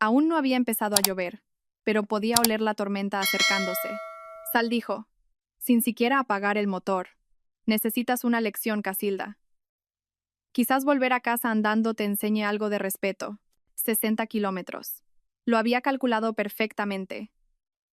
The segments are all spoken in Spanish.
Aún no había empezado a llover, pero podía oler la tormenta acercándose. Sal dijo, sin siquiera apagar el motor. Necesitas una lección, Casilda. Quizás volver a casa andando te enseñe algo de respeto. 60 kilómetros. Lo había calculado perfectamente.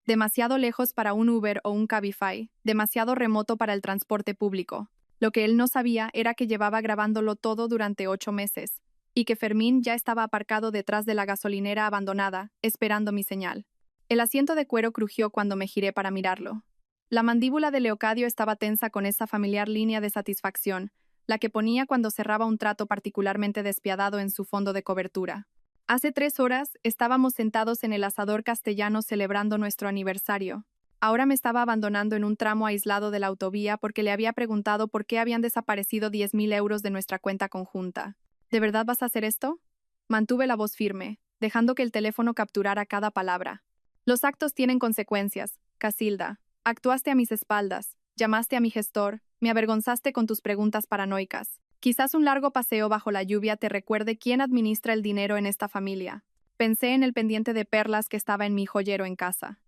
Demasiado lejos para un Uber o un Cabify, demasiado remoto para el transporte público. Lo que él no sabía era que llevaba grabándolo todo durante 8 meses, y que Fermín ya estaba aparcado detrás de la gasolinera abandonada, esperando mi señal. El asiento de cuero crujió cuando me giré para mirarlo. La mandíbula de Leocadio estaba tensa con esa familiar línea de satisfacción, la que ponía cuando cerraba un trato particularmente despiadado en su fondo de cobertura. Hace 3 horas estábamos sentados en el asador castellano celebrando nuestro aniversario. Ahora me estaba abandonando en un tramo aislado de la autovía porque le había preguntado por qué habían desaparecido 10.000 euros de nuestra cuenta conjunta. ¿De verdad vas a hacer esto? Mantuve la voz firme, dejando que el teléfono capturara cada palabra. Los actos tienen consecuencias, Casilda. Actuaste a mis espaldas, llamaste a mi gestor, me avergonzaste con tus preguntas paranoicas. Quizás un largo paseo bajo la lluvia te recuerde quién administra el dinero en esta familia. Pensé en el pendiente de perlas que estaba en mi joyero en casa.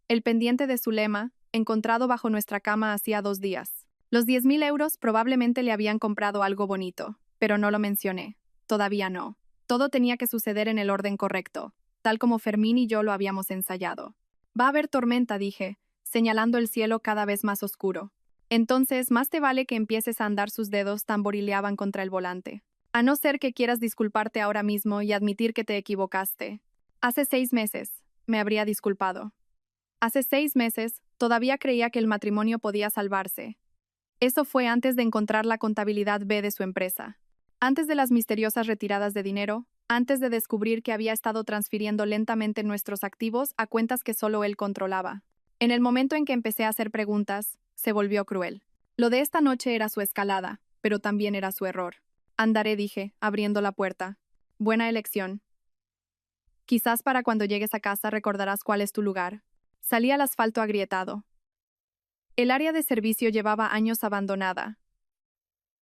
El pendiente de Zulema, encontrado bajo nuestra cama hacía 2 días. Los 10.000 euros probablemente le habían comprado algo bonito, pero no lo mencioné. Todavía no. Todo tenía que suceder en el orden correcto, tal como Fermín y yo lo habíamos ensayado. Va a haber tormenta, dije, señalando el cielo cada vez más oscuro. Entonces, más te vale que empieces a andar. Sus dedos tamborileaban contra el volante. A no ser que quieras disculparte ahora mismo y admitir que te equivocaste. Hace 6 meses, me habría disculpado. Hace 6 meses, todavía creía que el matrimonio podía salvarse. Eso fue antes de encontrar la contabilidad B de su empresa. Antes de las misteriosas retiradas de dinero, antes de descubrir que había estado transfiriendo lentamente nuestros activos a cuentas que solo él controlaba. En el momento en que empecé a hacer preguntas, se volvió cruel. Lo de esta noche era su escalada, pero también era su error. Andaré, dije, abriendo la puerta. Buena elección. Quizás para cuando llegues a casa recordarás cuál es tu lugar. Salí al asfalto agrietado. El área de servicio llevaba años abandonada.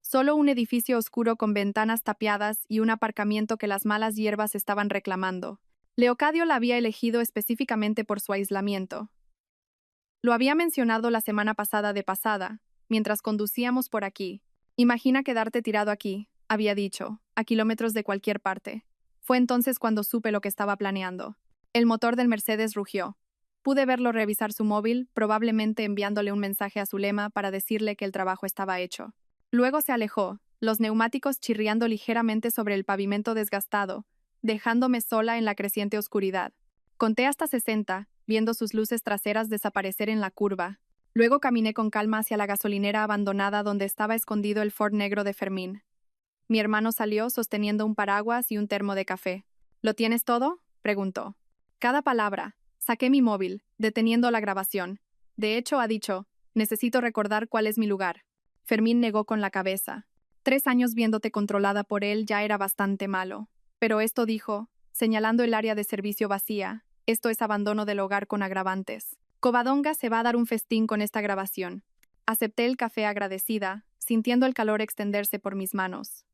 Solo un edificio oscuro con ventanas tapiadas y un aparcamiento que las malas hierbas estaban reclamando. Leocadio la había elegido específicamente por su aislamiento. Lo había mencionado la semana pasada de pasada, mientras conducíamos por aquí. Imagina quedarte tirado aquí, había dicho, a kilómetros de cualquier parte. Fue entonces cuando supe lo que estaba planeando. El motor del Mercedes rugió. Pude verlo revisar su móvil, probablemente enviándole un mensaje a Zulema para decirle que el trabajo estaba hecho. Luego se alejó, los neumáticos chirriando ligeramente sobre el pavimento desgastado, dejándome sola en la creciente oscuridad. Conté hasta 60, viendo sus luces traseras desaparecer en la curva. Luego caminé con calma hacia la gasolinera abandonada donde estaba escondido el Ford negro de Fermín. Mi hermano salió sosteniendo un paraguas y un termo de café. ¿Lo tienes todo?, preguntó. Cada palabra. Saqué mi móvil, deteniendo la grabación. De hecho, ha dicho, necesito recordar cuál es mi lugar. Fermín negó con la cabeza. 3 años viéndote controlada por él ya era bastante malo. Pero esto, dijo, señalando el área de servicio vacía, esto es abandono del hogar con agravantes. Covadonga se va a dar un festín con esta grabación. Acepté el café agradecida, sintiendo el calor extenderse por mis manos.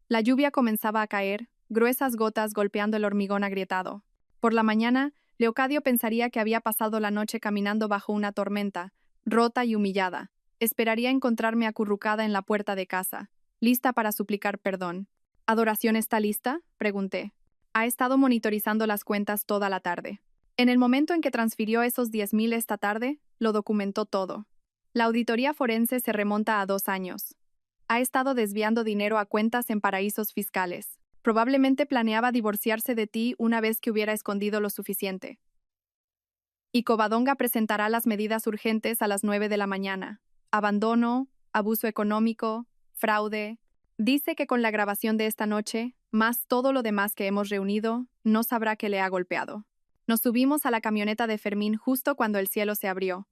La lluvia comenzaba a caer, gruesas gotas golpeando el hormigón agrietado. Por la mañana, Leocadio pensaría que había pasado la noche caminando bajo una tormenta, rota y humillada. Esperaría encontrarme acurrucada en la puerta de casa, lista para suplicar perdón. ¿Adoración está lista?, pregunté. Ha estado monitorizando las cuentas toda la tarde. En el momento en que transfirió esos 10.000 esta tarde, lo documentó todo. La auditoría forense se remonta a 2 años. Ha estado desviando dinero a cuentas en paraísos fiscales. Probablemente planeaba divorciarse de ti una vez que hubiera escondido lo suficiente. Y Covadonga presentará las medidas urgentes a las 9 de la mañana. Abandono, abuso económico, fraude. Dice que con la grabación de esta noche, más todo lo demás que hemos reunido, no sabrá que le ha golpeado. Nos subimos a la camioneta de Fermín justo cuando el cielo se abrió.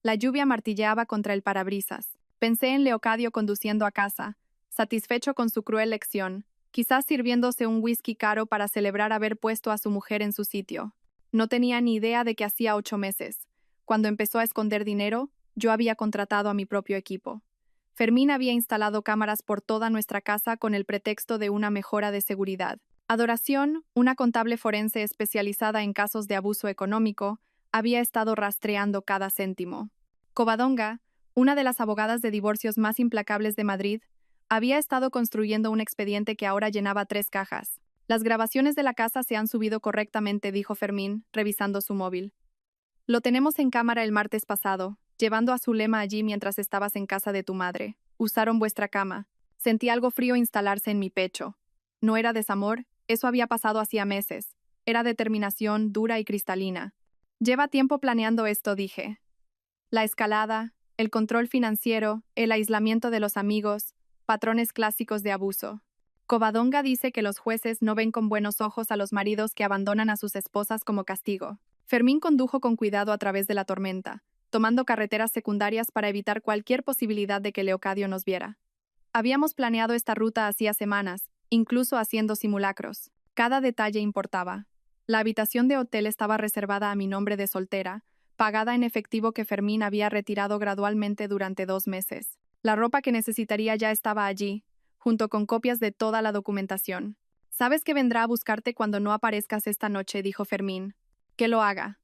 La lluvia martilleaba contra el parabrisas. Pensé en Leocadio conduciendo a casa, satisfecho con su cruel lección, quizás sirviéndose un whisky caro para celebrar haber puesto a su mujer en su sitio. No tenía ni idea de que hacía 8 meses, cuando empezó a esconder dinero, yo había contratado a mi propio equipo. Fermín había instalado cámaras por toda nuestra casa con el pretexto de una mejora de seguridad. Adoración, una contable forense especializada en casos de abuso económico, había estado rastreando cada céntimo. Covadonga, una de las abogadas de divorcios más implacables de Madrid, había estado construyendo un expediente que ahora llenaba 3 cajas. Las grabaciones de la casa se han subido correctamente, dijo Fermín, revisando su móvil. Lo tenemos en cámara el martes pasado, llevando a Zulema allí mientras estabas en casa de tu madre. Usaron vuestra cama. Sentí algo frío instalarse en mi pecho. No era desamor, eso había pasado hacía meses. Era determinación dura y cristalina. Lleva tiempo planeando esto, dije. La escalada, el control financiero, el aislamiento de los amigos, patrones clásicos de abuso. Covadonga dice que los jueces no ven con buenos ojos a los maridos que abandonan a sus esposas como castigo. Fermín condujo con cuidado a través de la tormenta, tomando carreteras secundarias para evitar cualquier posibilidad de que Leocadio nos viera. Habíamos planeado esta ruta hacía semanas, incluso haciendo simulacros. Cada detalle importaba. La habitación de hotel estaba reservada a mi nombre de soltera, pagada en efectivo que Fermín había retirado gradualmente durante 2 meses. La ropa que necesitaría ya estaba allí, junto con copias de toda la documentación. «Sabes que vendrá a buscarte cuando no aparezcas esta noche», dijo Fermín. «Que lo haga.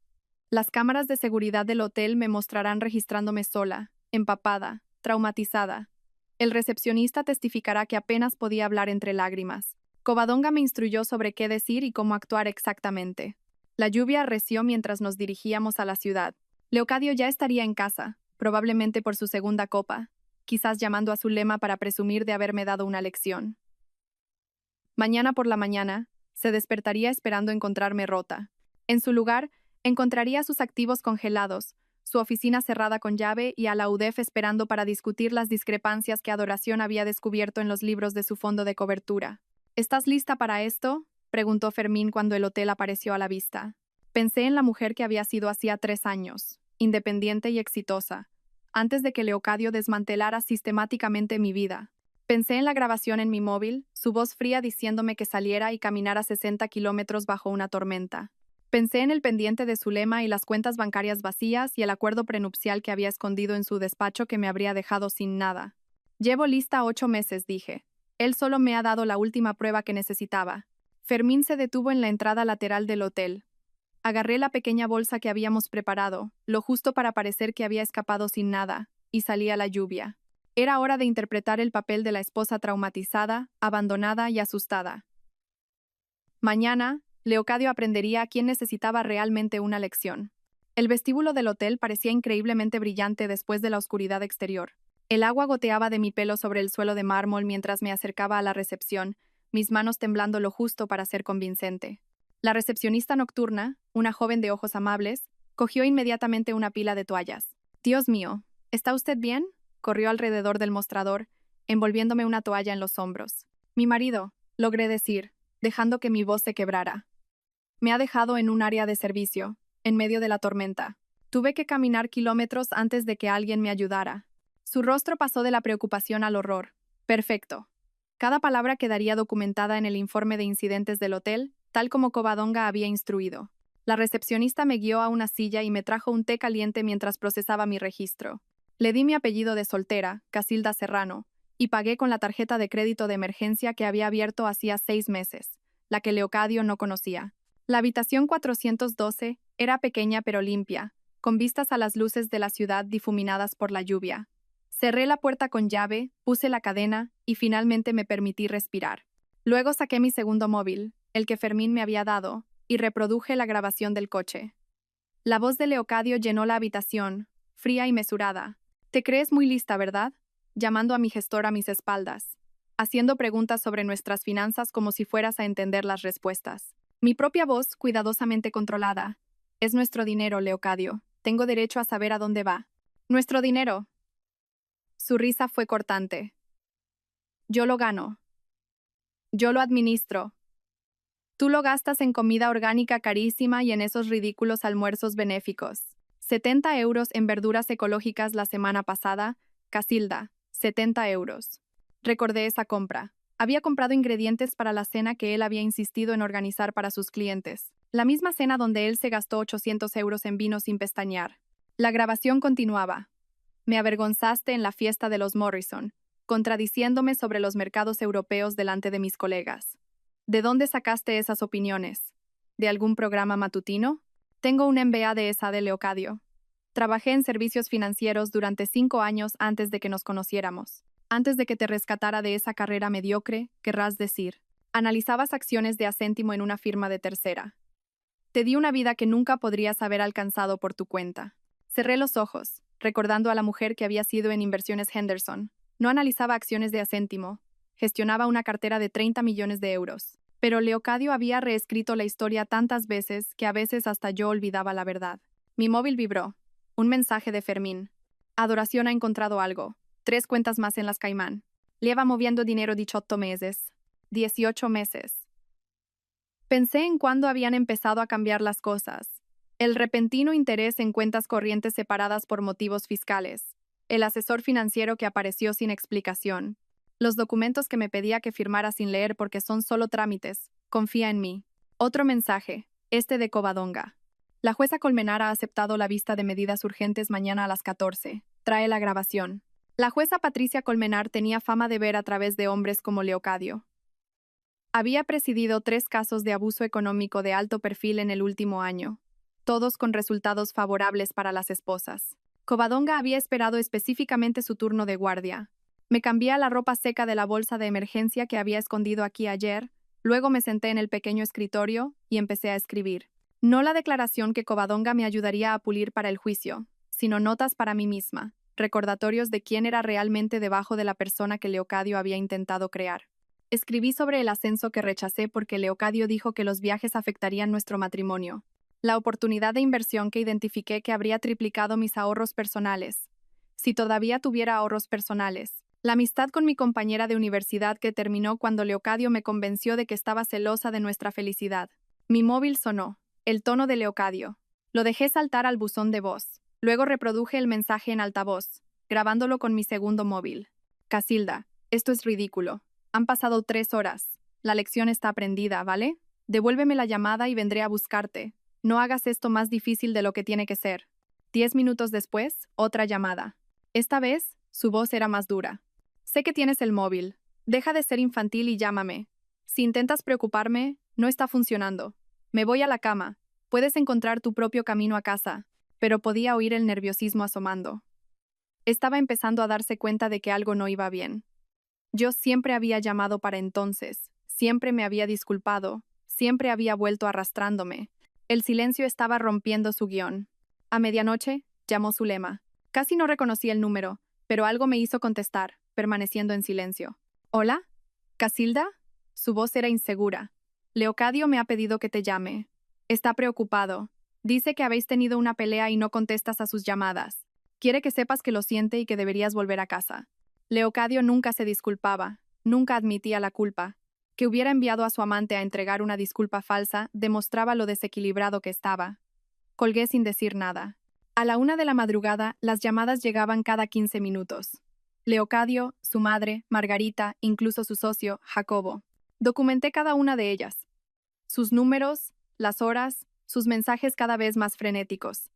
Las cámaras de seguridad del hotel me mostrarán registrándome sola, empapada, traumatizada. El recepcionista testificará que apenas podía hablar entre lágrimas. Covadonga me instruyó sobre qué decir y cómo actuar exactamente. La lluvia arreció mientras nos dirigíamos a la ciudad. Leocadio ya estaría en casa, probablemente por su segunda copa, quizás llamando a Zulema para presumir de haberme dado una lección. Mañana por la mañana, se despertaría esperando encontrarme rota. En su lugar, encontraría sus activos congelados, su oficina cerrada con llave y a la UDEF esperando para discutir las discrepancias que Adoración había descubierto en los libros de su fondo de cobertura. «¿Estás lista para esto?», preguntó Fermín cuando el hotel apareció a la vista. Pensé en la mujer que había sido hacía 3 años, independiente y exitosa, antes de que Leocadio desmantelara sistemáticamente mi vida. Pensé en la grabación en mi móvil, su voz fría diciéndome que saliera y caminara 60 kilómetros bajo una tormenta. Pensé en el pendiente de Zulema y las cuentas bancarias vacías y el acuerdo prenupcial que había escondido en su despacho que me habría dejado sin nada. «Llevo lista 8 meses», dije. «Él solo me ha dado la última prueba que necesitaba». Fermín se detuvo en la entrada lateral del hotel. Agarré la pequeña bolsa que habíamos preparado, lo justo para parecer que había escapado sin nada, y salí a la lluvia. Era hora de interpretar el papel de la esposa traumatizada, abandonada y asustada. Mañana, Leocadio aprendería a quién necesitaba realmente una lección. El vestíbulo del hotel parecía increíblemente brillante después de la oscuridad exterior. El agua goteaba de mi pelo sobre el suelo de mármol mientras me acercaba a la recepción, mis manos temblando lo justo para ser convincente. La recepcionista nocturna, una joven de ojos amables, cogió inmediatamente una pila de toallas. «Dios mío, ¿está usted bien?», corrió alrededor del mostrador, envolviéndome una toalla en los hombros. «Mi marido», logré decir, dejando que mi voz se quebrara. «Me ha dejado en un área de servicio, en medio de la tormenta. Tuve que caminar kilómetros antes de que alguien me ayudara». Su rostro pasó de la preocupación al horror. «Perfecto. Cada palabra quedaría documentada en el informe de incidentes del hotel, tal como Covadonga había instruido». La recepcionista me guió a una silla y me trajo un té caliente mientras procesaba mi registro. Le di mi apellido de soltera, Casilda Serrano, y pagué con la tarjeta de crédito de emergencia que había abierto hacía 6 meses, la que Leocadio no conocía. La habitación 412 era pequeña pero limpia, con vistas a las luces de la ciudad difuminadas por la lluvia. Cerré la puerta con llave, puse la cadena y finalmente me permití respirar. Luego saqué mi segundo móvil, el que Fermín me había dado, y reproduje la grabación del coche. La voz de Leocadio llenó la habitación, fría y mesurada. «Te crees muy lista, ¿verdad?», llamando a mi gestor a mis espaldas, haciendo preguntas sobre nuestras finanzas como si fueras a entender las respuestas. Mi propia voz, cuidadosamente controlada. «Es nuestro dinero, Leocadio. Tengo derecho a saber a dónde va». «¿Nuestro dinero?». Su risa fue cortante. «Yo lo gano. Yo lo administro. Tú lo gastas en comida orgánica carísima y en esos ridículos almuerzos benéficos. 70 euros en verduras ecológicas la semana pasada, Casilda, 70 euros. Recordé esa compra. Había comprado ingredientes para la cena que él había insistido en organizar para sus clientes. La misma cena donde él se gastó 800 euros en vino sin pestañear. La grabación continuaba. «Me avergonzaste en la fiesta de los Morrison, contradiciéndome sobre los mercados europeos delante de mis colegas. ¿De dónde sacaste esas opiniones? ¿De algún programa matutino? Tengo un MBA de esa de Leocadio. Trabajé en servicios financieros durante 5 años antes de que nos conociéramos. Antes de que te rescatara de esa carrera mediocre, querrás decir. Analizabas acciones de a céntimo en una firma de tercera. Te di una vida que nunca podrías haber alcanzado por tu cuenta. Cerré los ojos, recordando a la mujer que había sido en Inversiones Henderson. No analizaba acciones de a céntimo. Gestionaba una cartera de 30 millones de euros. Pero Leocadio había reescrito la historia tantas veces que a veces hasta yo olvidaba la verdad. Mi móvil vibró. Un mensaje de Fermín. Adoración ha encontrado algo. 3 cuentas más en las Caimán. Lleva moviendo dinero 18 meses. 18 meses. Pensé en cuándo habían empezado a cambiar las cosas. El repentino interés en cuentas corrientes separadas por motivos fiscales. El asesor financiero que apareció sin explicación. Los documentos que me pedía que firmara sin leer porque son solo trámites. Confía en mí. Otro mensaje. Este de Covadonga. La jueza Colmenar ha aceptado la vista de medidas urgentes mañana a las 14. Trae la grabación. La jueza Patricia Colmenar tenía fama de ver a través de hombres como Leocadio. Había presidido 3 casos de abuso económico de alto perfil en el último año, todos con resultados favorables para las esposas. Covadonga había esperado específicamente su turno de guardia. Me cambié a la ropa seca de la bolsa de emergencia que había escondido aquí ayer, luego me senté en el pequeño escritorio y empecé a escribir. No la declaración que Covadonga me ayudaría a pulir para el juicio, sino notas para mí misma, recordatorios de quién era realmente debajo de la persona que Leocadio había intentado crear. Escribí sobre el ascenso que rechacé porque Leocadio dijo que los viajes afectarían nuestro matrimonio. La oportunidad de inversión que identifiqué que habría triplicado mis ahorros personales. Si todavía tuviera ahorros personales. La amistad con mi compañera de universidad que terminó cuando Leocadio me convenció de que estaba celosa de nuestra felicidad. Mi móvil sonó. El tono de Leocadio. Lo dejé saltar al buzón de voz. Luego reproduje el mensaje en altavoz, grabándolo con mi segundo móvil. Casilda, esto es ridículo. Han pasado 3 horas. La lección está aprendida, ¿vale? Devuélveme la llamada y vendré a buscarte. No hagas esto más difícil de lo que tiene que ser. 10 minutos después, otra llamada. Esta vez, su voz era más dura. Sé que tienes el móvil. Deja de ser infantil y llámame. Si intentas preocuparme, no está funcionando. Me voy a la cama. Puedes encontrar tu propio camino a casa. Pero podía oír el nerviosismo asomando. Estaba empezando a darse cuenta de que algo no iba bien. Yo siempre había llamado para entonces, siempre me había disculpado, siempre había vuelto arrastrándome. El silencio estaba rompiendo su guión. A medianoche, llamó Zulema. Casi no reconocí el número, pero algo me hizo contestar, permaneciendo en silencio. ¿Hola? ¿Casilda? Su voz era insegura. Leocadio me ha pedido que te llame. Está preocupado. Dice que habéis tenido una pelea y no contestas a sus llamadas. Quiere que sepas que lo siente y que deberías volver a casa. Leocadio nunca se disculpaba, nunca admitía la culpa. Que hubiera enviado a su amante a entregar una disculpa falsa demostraba lo desequilibrado que estaba. Colgué sin decir nada. A la 1 de la madrugada, las llamadas llegaban cada 15 minutos. Leocadio, su madre, Margarita, incluso su socio, Jacobo. Documenté cada una de ellas. Sus números, las horas, sus mensajes cada vez más frenéticos.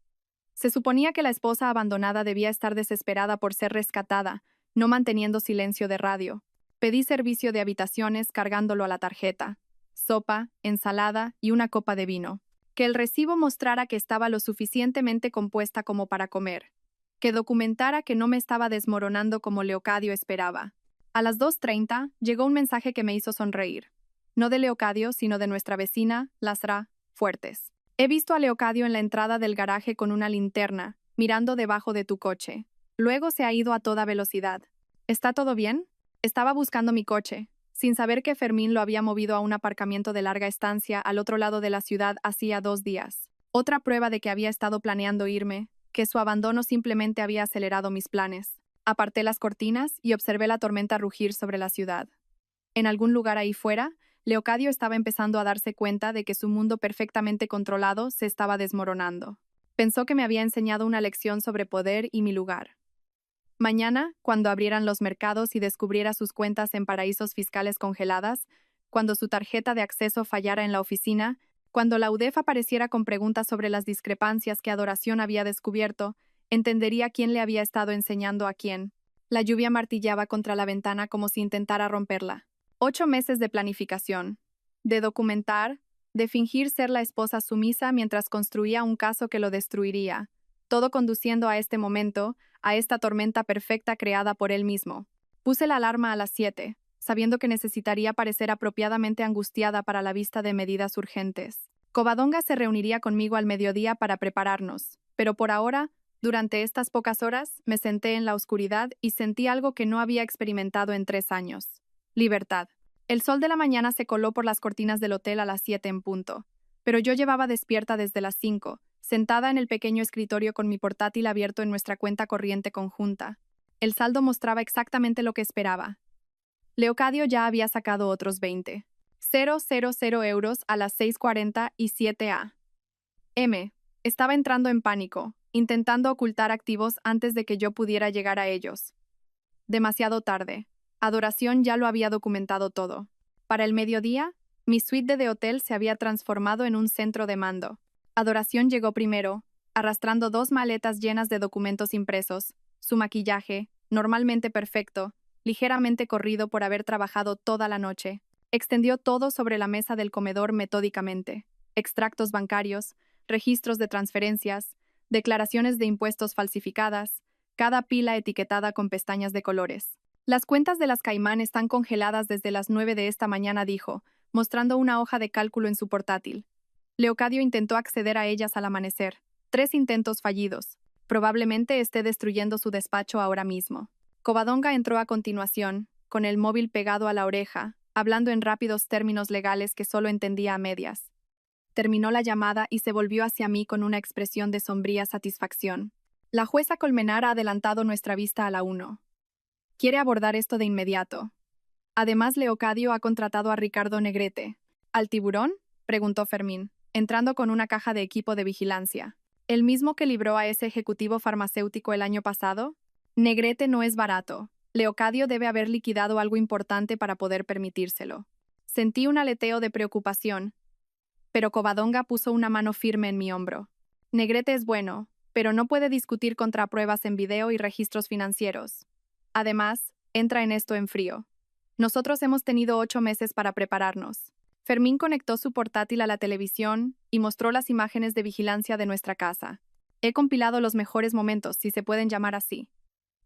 Se suponía que la esposa abandonada debía estar desesperada por ser rescatada, no manteniendo silencio de radio. Pedí servicio de habitaciones cargándolo a la tarjeta. Sopa, ensalada y una copa de vino. Que el recibo mostrara que estaba lo suficientemente compuesta como para comer. Que documentara que no me estaba desmoronando como Leocadio esperaba. A las 2:30 llegó un mensaje que me hizo sonreír. No de Leocadio, sino de nuestra vecina, Lasra Fuertes. He visto a Leocadio en la entrada del garaje con una linterna, mirando debajo de tu coche. Luego se ha ido a toda velocidad. ¿Está todo bien? Estaba buscando mi coche, sin saber que Fermín lo había movido a un aparcamiento de larga estancia al otro lado de la ciudad hacía 2 días. Otra prueba de que había estado planeando irme, que su abandono simplemente había acelerado mis planes. Aparté las cortinas y observé la tormenta rugir sobre la ciudad. En algún lugar ahí fuera, Leocadio estaba empezando a darse cuenta de que su mundo perfectamente controlado se estaba desmoronando. Pensó que me había enseñado una lección sobre poder y mi lugar. Mañana, cuando abrieran los mercados y descubriera sus cuentas en paraísos fiscales congeladas, cuando su tarjeta de acceso fallara en la oficina, cuando la UDEF apareciera con preguntas sobre las discrepancias que Adoración había descubierto, entendería quién le había estado enseñando a quién. La lluvia martillaba contra la ventana como si intentara romperla. 8 meses de planificación. de documentar, de fingir ser la esposa sumisa mientras construía un caso que lo destruiría, todo conduciendo a este momento, a esta tormenta perfecta creada por él mismo. Puse la alarma a las 7, sabiendo que necesitaría parecer apropiadamente angustiada para la vista de medidas urgentes. Covadonga se reuniría conmigo al mediodía para prepararnos, pero por ahora, durante estas pocas horas, me senté en la oscuridad y sentí algo que no había experimentado en 3 años. Libertad. El sol de la mañana se coló por las cortinas del hotel a las 7 en punto, pero yo llevaba despierta desde las 5, sentada en el pequeño escritorio con mi portátil abierto en nuestra cuenta corriente conjunta. El saldo mostraba exactamente lo que esperaba. Leocadio ya había sacado otros 20,000 euros a las 6:47 a.m. Estaba entrando en pánico, intentando ocultar activos antes de que yo pudiera llegar a ellos. Demasiado tarde. Adoración ya lo había documentado todo. Para el mediodía, mi suite de hotel se había transformado en un centro de mando. Adoración llegó primero, arrastrando 2 maletas llenas de documentos impresos, su maquillaje, normalmente perfecto, ligeramente corrido por haber trabajado toda la noche. Extendió todo sobre la mesa del comedor metódicamente. Extractos bancarios, registros de transferencias, declaraciones de impuestos falsificadas, cada pila etiquetada con pestañas de colores. Las cuentas de las Caimán están congeladas desde las 9 de esta mañana, dijo, mostrando una hoja de cálculo en su portátil. Leocadio intentó acceder a ellas al amanecer. 3 intentos fallidos. Probablemente esté destruyendo su despacho ahora mismo. Covadonga entró a continuación, con el móvil pegado a la oreja, hablando en rápidos términos legales que solo entendía a medias. Terminó la llamada y se volvió hacia mí con una expresión de sombría satisfacción. La jueza Colmenar ha adelantado nuestra vista a la 1. Quiere abordar esto de inmediato. Además, Leocadio ha contratado a Ricardo Negrete. ¿Al tiburón?, preguntó Fermín, entrando con una caja de equipo de vigilancia. ¿El mismo que libró a ese ejecutivo farmacéutico el año pasado? Negrete no es barato. Leocadio debe haber liquidado algo importante para poder permitírselo. Sentí un aleteo de preocupación, pero Covadonga puso una mano firme en mi hombro. Negrete es bueno, pero no puede discutir contra pruebas en video y registros financieros. Además, entra en esto en frío. Nosotros hemos tenido 8 meses para prepararnos. Fermín conectó su portátil a la televisión y mostró las imágenes de vigilancia de nuestra casa. He compilado los mejores momentos, si se pueden llamar así.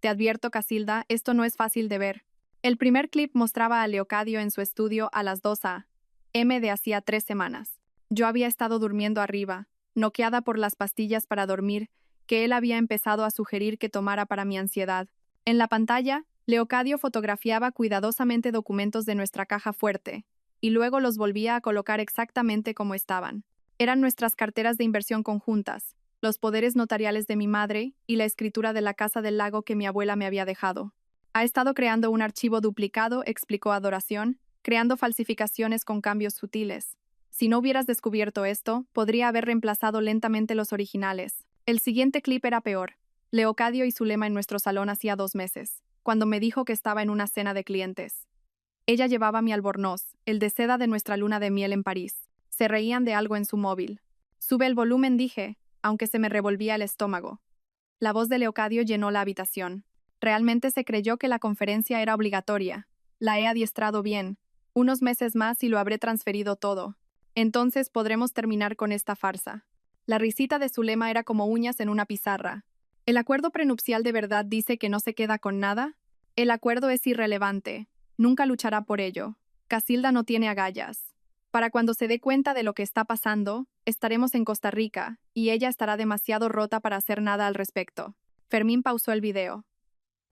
Te advierto, Casilda, esto no es fácil de ver. El primer clip mostraba a Leocadio en su estudio a las 2 a.m. de hacía 3 semanas. Yo había estado durmiendo arriba, noqueada por las pastillas para dormir que él había empezado a sugerir que tomara para mi ansiedad. En la pantalla, Leocadio fotografiaba cuidadosamente documentos de nuestra caja fuerte, y luego los volvía a colocar exactamente como estaban. Eran nuestras carteras de inversión conjuntas, los poderes notariales de mi madre y la escritura de la Casa del Lago que mi abuela me había dejado. Ha estado creando un archivo duplicado, explicó Adoración, creando falsificaciones con cambios sutiles. Si no hubieras descubierto esto, podría haber reemplazado lentamente los originales. El siguiente clip era peor. Leocadio y Zulema en nuestro salón hacía 2 meses, cuando me dijo que estaba en una cena de clientes. Ella llevaba mi albornoz, el de seda de nuestra luna de miel en París. Se reían de algo en su móvil. Sube el volumen, dije, aunque se me revolvía el estómago. La voz de Leocadio llenó la habitación. Realmente se creyó que la conferencia era obligatoria. La he adiestrado bien. Unos meses más y lo habré transferido todo. Entonces podremos terminar con esta farsa. La risita de Zulema era como uñas en una pizarra. ¿El acuerdo prenupcial de verdad dice que no se queda con nada? El acuerdo es irrelevante. Nunca luchará por ello. Casilda no tiene agallas. Para cuando se dé cuenta de lo que está pasando, estaremos en Costa Rica, y ella estará demasiado rota para hacer nada al respecto. Fermín pausó el video.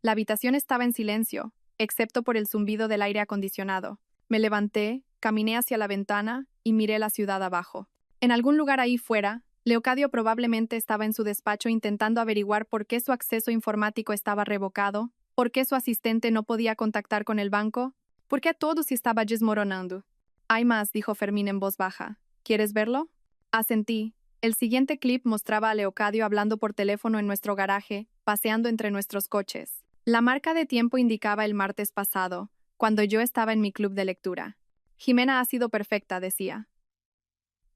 La habitación estaba en silencio, excepto por el zumbido del aire acondicionado. Me levanté, caminé hacia la ventana y miré la ciudad abajo. En algún lugar ahí fuera, Leocadio probablemente estaba en su despacho intentando averiguar por qué su acceso informático estaba revocado, por qué su asistente no podía contactar con el banco, por qué todo se estaba desmoronando. Hay más, dijo Fermín en voz baja. ¿Quieres verlo? Asentí. El siguiente clip mostraba a Leocadio hablando por teléfono en nuestro garaje, paseando entre nuestros coches. La marca de tiempo indicaba el martes pasado, cuando yo estaba en mi club de lectura. Jimena ha sido perfecta, decía.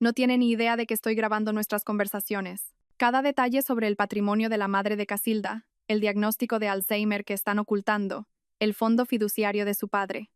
No tiene ni idea de que estoy grabando nuestras conversaciones. Cada detalle sobre el patrimonio de la madre de Casilda, el diagnóstico de Alzheimer que están ocultando, el fondo fiduciario de su padre.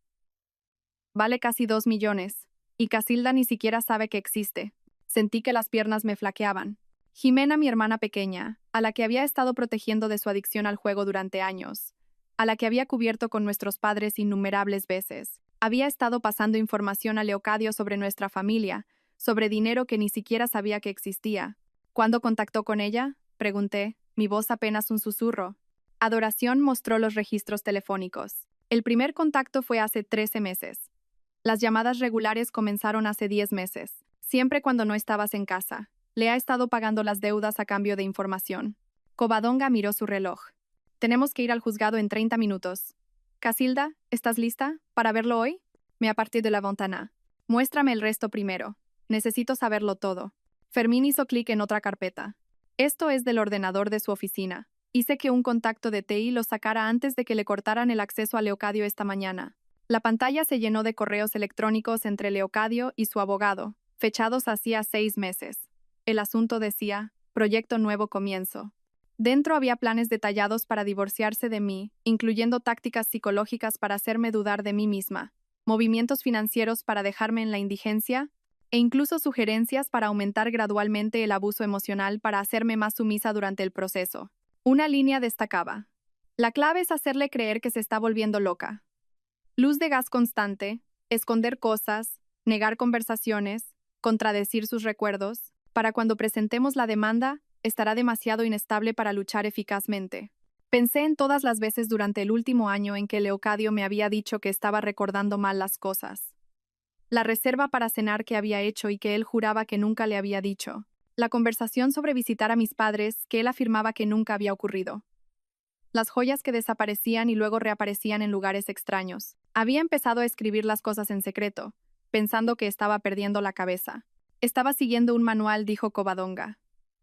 Vale casi 2 millones. Y Casilda ni siquiera sabe que existe. Sentí que las piernas me flaqueaban. Jimena, mi hermana pequeña, a la que había estado protegiendo de su adicción al juego durante años, a la que había cubierto con nuestros padres innumerables veces, había estado pasando información a Leocadio sobre nuestra familia, sobre dinero que ni siquiera sabía que existía. ¿Cuándo contactó con ella?, pregunté, mi voz apenas un susurro. Adoración mostró los registros telefónicos. El primer contacto fue hace 13 meses. Las llamadas regulares comenzaron hace 10 meses, siempre cuando no estabas en casa. Le ha estado pagando las deudas a cambio de información. Covadonga miró su reloj. Tenemos que ir al juzgado en 30 minutos. Casilda, ¿estás lista para verlo hoy? Me aparté de la ventana. Muéstrame el resto primero. Necesito saberlo todo. Fermín hizo clic en otra carpeta. Esto es del ordenador de su oficina. Hice que un contacto de TI lo sacara antes de que le cortaran el acceso a Leocadio esta mañana. La pantalla se llenó de correos electrónicos entre Leocadio y su abogado, fechados hacía 6 meses. El asunto decía, Proyecto Nuevo Comienzo. Dentro había planes detallados para divorciarse de mí, incluyendo tácticas psicológicas para hacerme dudar de mí misma, movimientos financieros para dejarme en la indigencia, e incluso sugerencias para aumentar gradualmente el abuso emocional para hacerme más sumisa durante el proceso. Una línea destacaba. La clave es hacerle creer que se está volviendo loca. Luz de gas constante, esconder cosas, negar conversaciones, contradecir sus recuerdos. Para cuando presentemos la demanda, estará demasiado inestable para luchar eficazmente. Pensé en todas las veces durante el último año en que Leocadio me había dicho que estaba recordando mal las cosas. La reserva para cenar que había hecho y que él juraba que nunca le había dicho. La conversación sobre visitar a mis padres que él afirmaba que nunca había ocurrido. Las joyas que desaparecían y luego reaparecían en lugares extraños. Había empezado a escribir las cosas en secreto, pensando que estaba perdiendo la cabeza. Estaba siguiendo un manual, dijo Covadonga.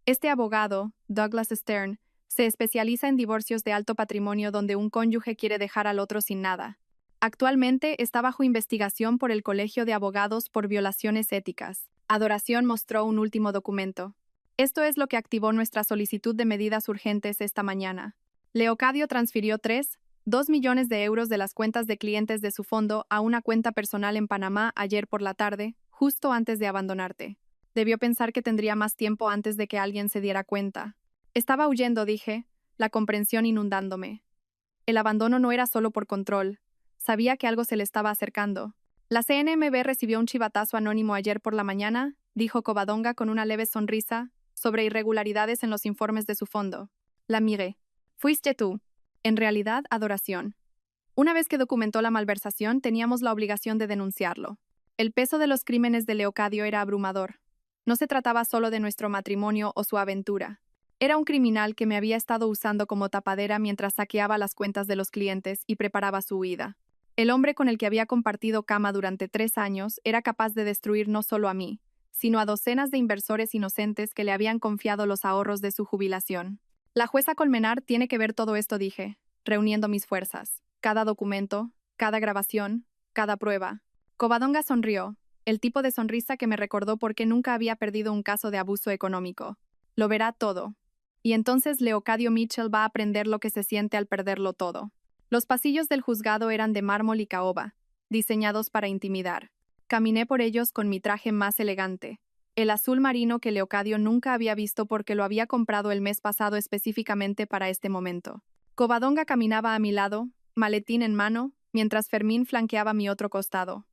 Este abogado, Douglas Stern, se especializa en divorcios de alto patrimonio donde un cónyuge quiere dejar al otro sin nada. Actualmente está bajo investigación por el Colegio de Abogados por violaciones éticas. Adoración mostró un último documento. Esto es lo que activó nuestra solicitud de medidas urgentes esta mañana. Leocadio transfirió 2 millones de euros de las cuentas de clientes de su fondo a una cuenta personal en Panamá ayer por la tarde, justo antes de abandonarte. Debió pensar que tendría más tiempo antes de que alguien se diera cuenta. Estaba huyendo, dije, la comprensión inundándome. El abandono no era solo por control. Sabía que algo se le estaba acercando. La CNMV recibió un chivatazo anónimo ayer por la mañana, dijo Covadonga con una leve sonrisa, sobre irregularidades en los informes de su fondo. La miré. Fuiste tú. En realidad, Adoración. Una vez que documentó la malversación, teníamos la obligación de denunciarlo. El peso de los crímenes de Leocadio era abrumador. No se trataba solo de nuestro matrimonio o su aventura. Era un criminal que me había estado usando como tapadera mientras saqueaba las cuentas de los clientes y preparaba su huida. El hombre con el que había compartido cama durante 3 años era capaz de destruir no solo a mí, sino a docenas de inversores inocentes que le habían confiado los ahorros de su jubilación. La jueza Colmenar tiene que ver todo esto, dije, reuniendo mis fuerzas. Cada documento, cada grabación, cada prueba. Covadonga sonrió, el tipo de sonrisa que me recordó por qué nunca había perdido un caso de abuso económico. Lo verá todo. Y entonces Leocadio Mitchell va a aprender lo que se siente al perderlo todo. Los pasillos del juzgado eran de mármol y caoba, diseñados para intimidar. Caminé por ellos con mi traje más elegante, el azul marino que Leocadio nunca había visto porque lo había comprado el mes pasado específicamente para este momento. Covadonga caminaba a mi lado, maletín en mano, mientras Fermín flanqueaba mi otro costado.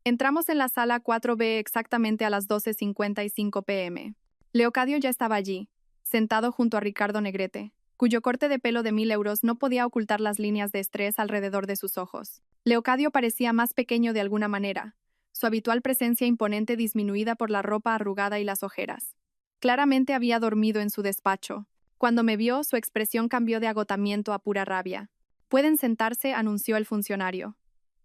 Entramos en la sala 4B exactamente a las 12:55 p.m. Leocadio ya estaba allí, sentado junto a Ricardo Negrete, cuyo corte de pelo de 1.000 euros no podía ocultar las líneas de estrés alrededor de sus ojos. Leocadio parecía más pequeño de alguna manera, su habitual presencia imponente disminuida por la ropa arrugada y las ojeras. Claramente había dormido en su despacho. Cuando me vio, su expresión cambió de agotamiento a pura rabia. «Pueden sentarse», anunció el funcionario.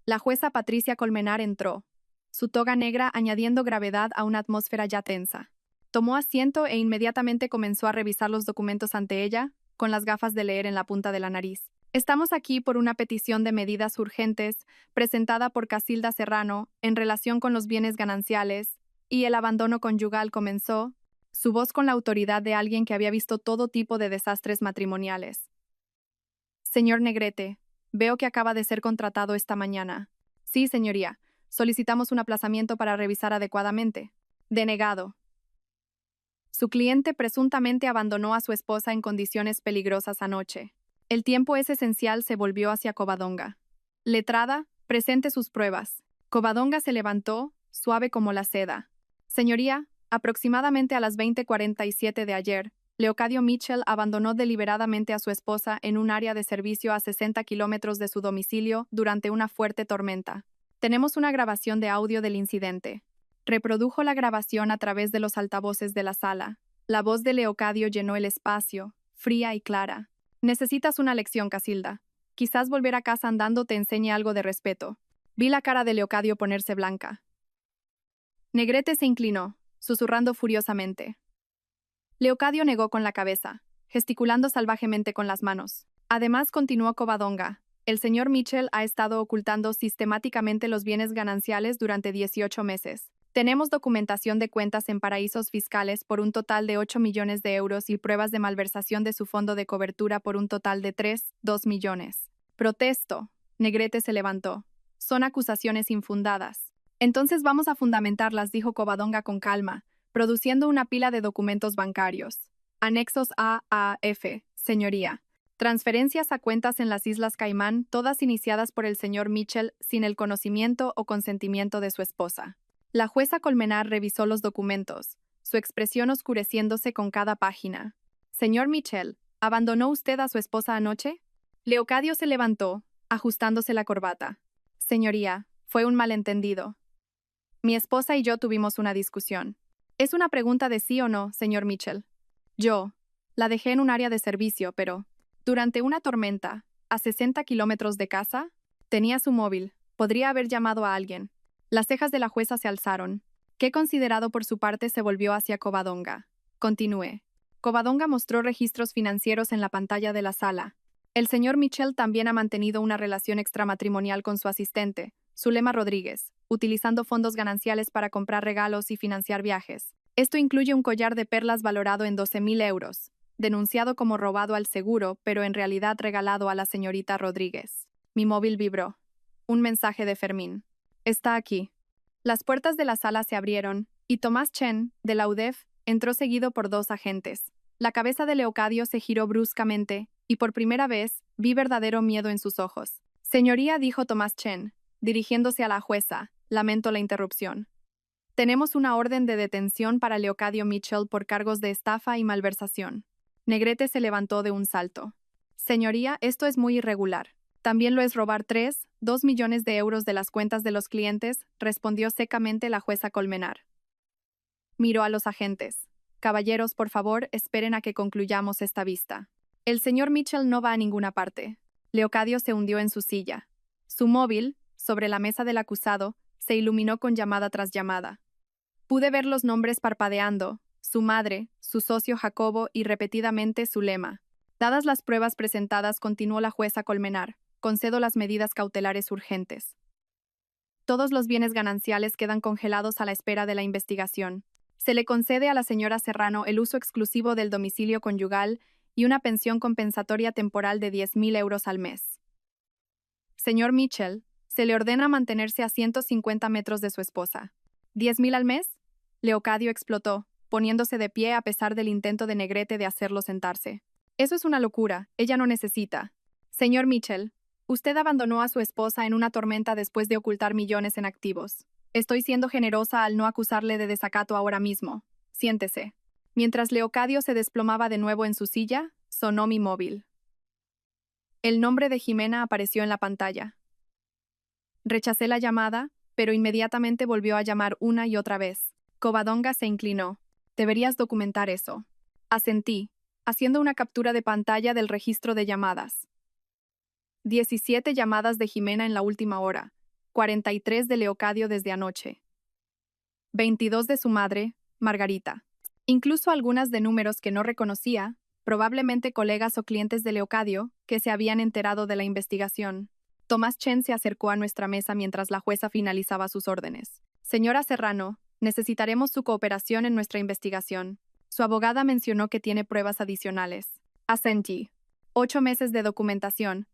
La jueza Patricia Colmenar entró, su toga negra añadiendo gravedad a una atmósfera ya tensa. Tomó asiento e inmediatamente comenzó a revisar los documentos ante ella, con las gafas de leer en la punta de la nariz. Estamos aquí por una petición de medidas urgentes presentada por Casilda Serrano en relación con los bienes gananciales y el abandono conyugal, comenzó, su voz con la autoridad de alguien que había visto todo tipo de desastres matrimoniales. Señor Negrete, veo que acaba de ser contratado esta mañana. Sí, señoría. Solicitamos un aplazamiento para revisar adecuadamente. Denegado. Su cliente presuntamente abandonó a su esposa en condiciones peligrosas anoche. El tiempo es esencial se volvió hacia Covadonga. Letrada, presente sus pruebas. Covadonga se levantó, suave como la seda. Señoría, aproximadamente a las 20:47 de ayer, Leocadio Mitchell abandonó deliberadamente a su esposa en un área de servicio a 60 kilómetros de su domicilio durante una fuerte tormenta. Tenemos una grabación de audio del incidente. Reprodujo la grabación a través de los altavoces de la sala. La voz de Leocadio llenó el espacio, fría y clara. Necesitas una lección, Casilda. Quizás volver a casa andando te enseñe algo de respeto. Vi la cara de Leocadio ponerse blanca. Negrete se inclinó, susurrando furiosamente. Leocadio negó con la cabeza, gesticulando salvajemente con las manos. Además, continuó Covadonga. El señor Mitchell ha estado ocultando sistemáticamente los bienes gananciales durante 18 meses. Tenemos documentación de cuentas en paraísos fiscales por un total de 8 millones de euros y pruebas de malversación de su fondo de cobertura por un total de 2 millones. Protesto. Negrete se levantó. Son acusaciones infundadas. Entonces vamos a fundamentarlas, dijo Covadonga con calma, produciendo una pila de documentos bancarios. Anexos A, F, señoría. Transferencias a cuentas en las Islas Caimán, todas iniciadas por el señor Mitchell sin el conocimiento o consentimiento de su esposa. La jueza Colmenar revisó los documentos, su expresión oscureciéndose con cada página. Señor Mitchell, ¿abandonó usted a su esposa anoche? Leocadio se levantó, ajustándose la corbata. Señoría, fue un malentendido. Mi esposa y yo tuvimos una discusión. Es una pregunta de sí o no, señor Mitchell. Yo la dejé en un área de servicio, pero durante una tormenta, a 60 kilómetros de casa, tenía su móvil. Podría haber llamado a alguien. Las cejas de la jueza se alzaron. Que considerado por su parte se volvió hacia Covadonga. Continué. Covadonga mostró registros financieros en la pantalla de la sala. El señor Mitchell también ha mantenido una relación extramatrimonial con su asistente, Zulema Rodríguez, utilizando fondos gananciales para comprar regalos y financiar viajes. Esto incluye un collar de perlas valorado en 12.000 euros, denunciado como robado al seguro, pero en realidad regalado a la señorita Rodríguez. Mi móvil vibró. Un mensaje de Fermín. Está aquí. Las puertas de la sala se abrieron, y Tomás Chen, de la UDEF, entró seguido por 2 agentes. La cabeza de Leocadio se giró bruscamente, y por primera vez vi verdadero miedo en sus ojos. Señoría, dijo Tomás Chen, dirigiéndose a la jueza, lamento la interrupción. Tenemos una orden de detención para Leocadio Mitchell por cargos de estafa y malversación. Negrete se levantó de un salto. Señoría, esto es muy irregular. También lo es robar 2 millones de euros de las cuentas de los clientes, respondió secamente la jueza Colmenar. Miró a los agentes. Caballeros, por favor, esperen a que concluyamos esta vista. El señor Mitchell no va a ninguna parte. Leocadio se hundió en su silla. Su móvil, sobre la mesa del acusado, se iluminó con llamada tras llamada. Pude ver los nombres parpadeando, su madre, su socio Jacobo y repetidamente Zulema. Dadas las pruebas presentadas, continuó la jueza Colmenar, concedo las medidas cautelares urgentes. Todos los bienes gananciales quedan congelados a la espera de la investigación. Se le concede a la señora Serrano el uso exclusivo del domicilio conyugal y una pensión compensatoria temporal de 10.000 euros al mes. Señor Mitchell, se le ordena mantenerse a 150 metros de su esposa. ¿10.000 al mes? Leocadio explotó, poniéndose de pie a pesar del intento de Negrete de hacerlo sentarse. Eso es una locura, ella no necesita. Señor Mitchell, usted abandonó a su esposa en una tormenta después de ocultar millones en activos. Estoy siendo generosa al no acusarle de desacato ahora mismo. Siéntese. Mientras Leocadio se desplomaba de nuevo en su silla, sonó mi móvil. El nombre de Jimena apareció en la pantalla. Rechacé la llamada, pero inmediatamente volvió a llamar una y otra vez. Covadonga se inclinó. Deberías documentar eso. Asentí, haciendo una captura de pantalla del registro de llamadas. 17 llamadas de Jimena en la última hora, 43 de Leocadio desde anoche. 22 de su madre, Margarita. Incluso algunas de números que no reconocía, probablemente colegas o clientes de Leocadio, que se habían enterado de la investigación. Tomás Chen se acercó a nuestra mesa mientras la jueza finalizaba sus órdenes. Señora Serrano, necesitaremos su cooperación en nuestra investigación. Su abogada mencionó que tiene pruebas adicionales. Asentí. 8 meses de documentación.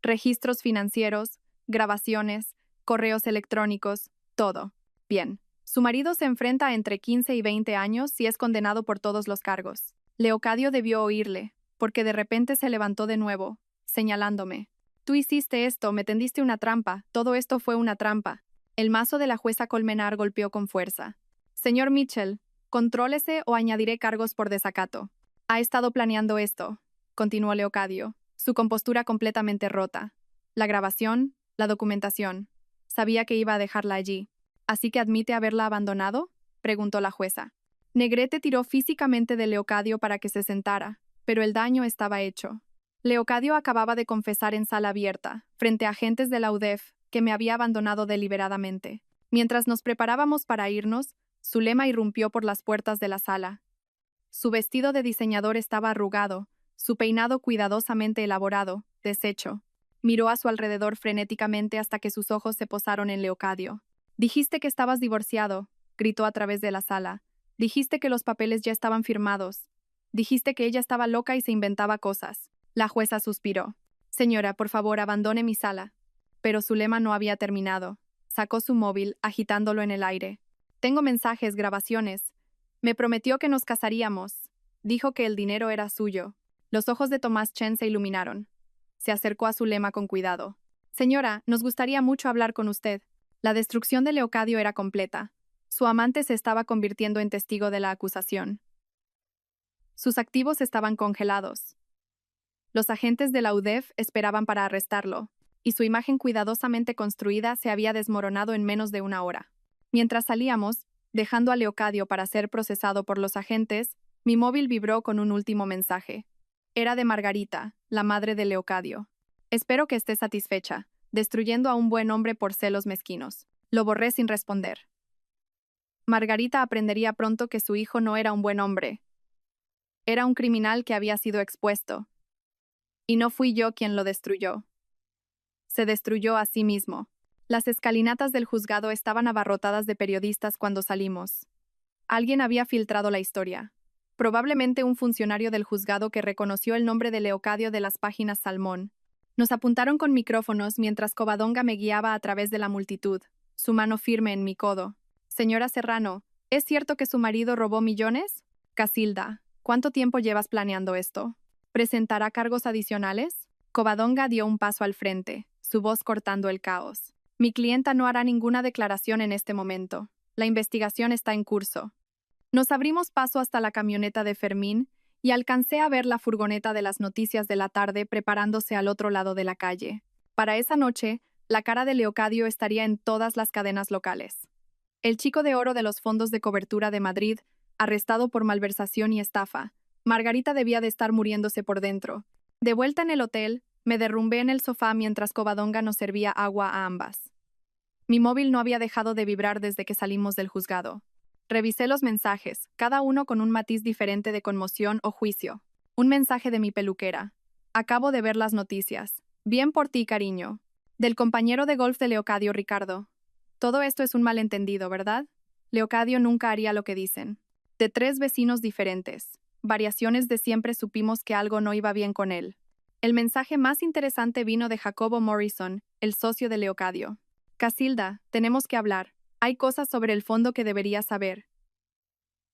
Registros financieros, grabaciones, correos electrónicos, todo. Bien. Su marido se enfrenta a entre 15 y 20 años y es condenado por todos los cargos. Leocadio debió oírle, porque de repente se levantó de nuevo, señalándome. Tú hiciste esto, me tendiste una trampa, todo esto fue una trampa. El mazo de la jueza Colmenar golpeó con fuerza. Señor Mitchell, contrólese o añadiré cargos por desacato. Ha estado planeando esto, continuó Leocadio, su compostura completamente rota. La grabación, la documentación. Sabía que iba a dejarla allí. ¿Así que admite haberla abandonado?, preguntó la jueza. Negrete tiró físicamente de Leocadio para que se sentara, pero el daño estaba hecho. Leocadio acababa de confesar en sala abierta, frente a agentes de la UDEF, que me había abandonado deliberadamente. Mientras nos preparábamos para irnos, Zulema irrumpió por las puertas de la sala. Su vestido de diseñador estaba arrugado, su peinado cuidadosamente elaborado, deshecho. Miró a su alrededor frenéticamente hasta que sus ojos se posaron en Leocadio. Dijiste que estabas divorciado, gritó a través de la sala. Dijiste que los papeles ya estaban firmados. Dijiste que ella estaba loca y se inventaba cosas. La jueza suspiró. Señora, por favor, abandone mi sala. Pero Zulema no había terminado. Sacó su móvil, agitándolo en el aire. Tengo mensajes, grabaciones. Me prometió que nos casaríamos. Dijo que el dinero era suyo. Los ojos de Tomás Chen se iluminaron. Se acercó a Zulema con cuidado. Señora, nos gustaría mucho hablar con usted. La destrucción de Leocadio era completa. Su amante se estaba convirtiendo en testigo de la acusación. Sus activos estaban congelados. Los agentes de la UDEF esperaban para arrestarlo, y su imagen cuidadosamente construida se había desmoronado en menos de una hora. Mientras salíamos, dejando a Leocadio para ser procesado por los agentes, mi móvil vibró con un último mensaje. Era de Margarita, la madre de Leocadio. Espero que esté satisfecha, destruyendo a un buen hombre por celos mezquinos. Lo borré sin responder. Margarita aprendería pronto que su hijo no era un buen hombre. Era un criminal que había sido expuesto. Y no fui yo quien lo destruyó. Se destruyó a sí mismo. Las escalinatas del juzgado estaban abarrotadas de periodistas cuando salimos. Alguien había filtrado la historia. Probablemente un funcionario del juzgado que reconoció el nombre de Leocadio de las páginas Salmón. Nos apuntaron con micrófonos mientras Covadonga me guiaba a través de la multitud, su mano firme en mi codo. Señora Serrano, ¿es cierto que su marido robó millones? Casilda, ¿cuánto tiempo llevas planeando esto? ¿Presentará cargos adicionales? Covadonga dio un paso al frente, su voz cortando el caos. Mi clienta no hará ninguna declaración en este momento. La investigación está en curso. Nos abrimos paso hasta la camioneta de Fermín y alcancé a ver la furgoneta de las noticias de la tarde preparándose al otro lado de la calle. Para esa noche, la cara de Leocadio estaría en todas las cadenas locales. El chico de oro de los fondos de cobertura de Madrid, arrestado por malversación y estafa. Margarita debía de estar muriéndose por dentro. De vuelta en el hotel, me derrumbé en el sofá mientras Covadonga nos servía agua a ambas. Mi móvil no había dejado de vibrar desde que salimos del juzgado. Revisé los mensajes, cada uno con un matiz diferente de conmoción o juicio. Un mensaje de mi peluquera. Acabo de ver las noticias. Bien por ti, cariño. Del compañero de golf de Leocadio, Ricardo. Todo esto es un malentendido, ¿verdad? Leocadio nunca haría lo que dicen. De 3 vecinos diferentes. Variaciones de siempre supimos que algo no iba bien con él. El mensaje más interesante vino de Jacobo Morrison, el socio de Leocadio. Casilda, tenemos que hablar. Hay cosas sobre el fondo que deberías saber.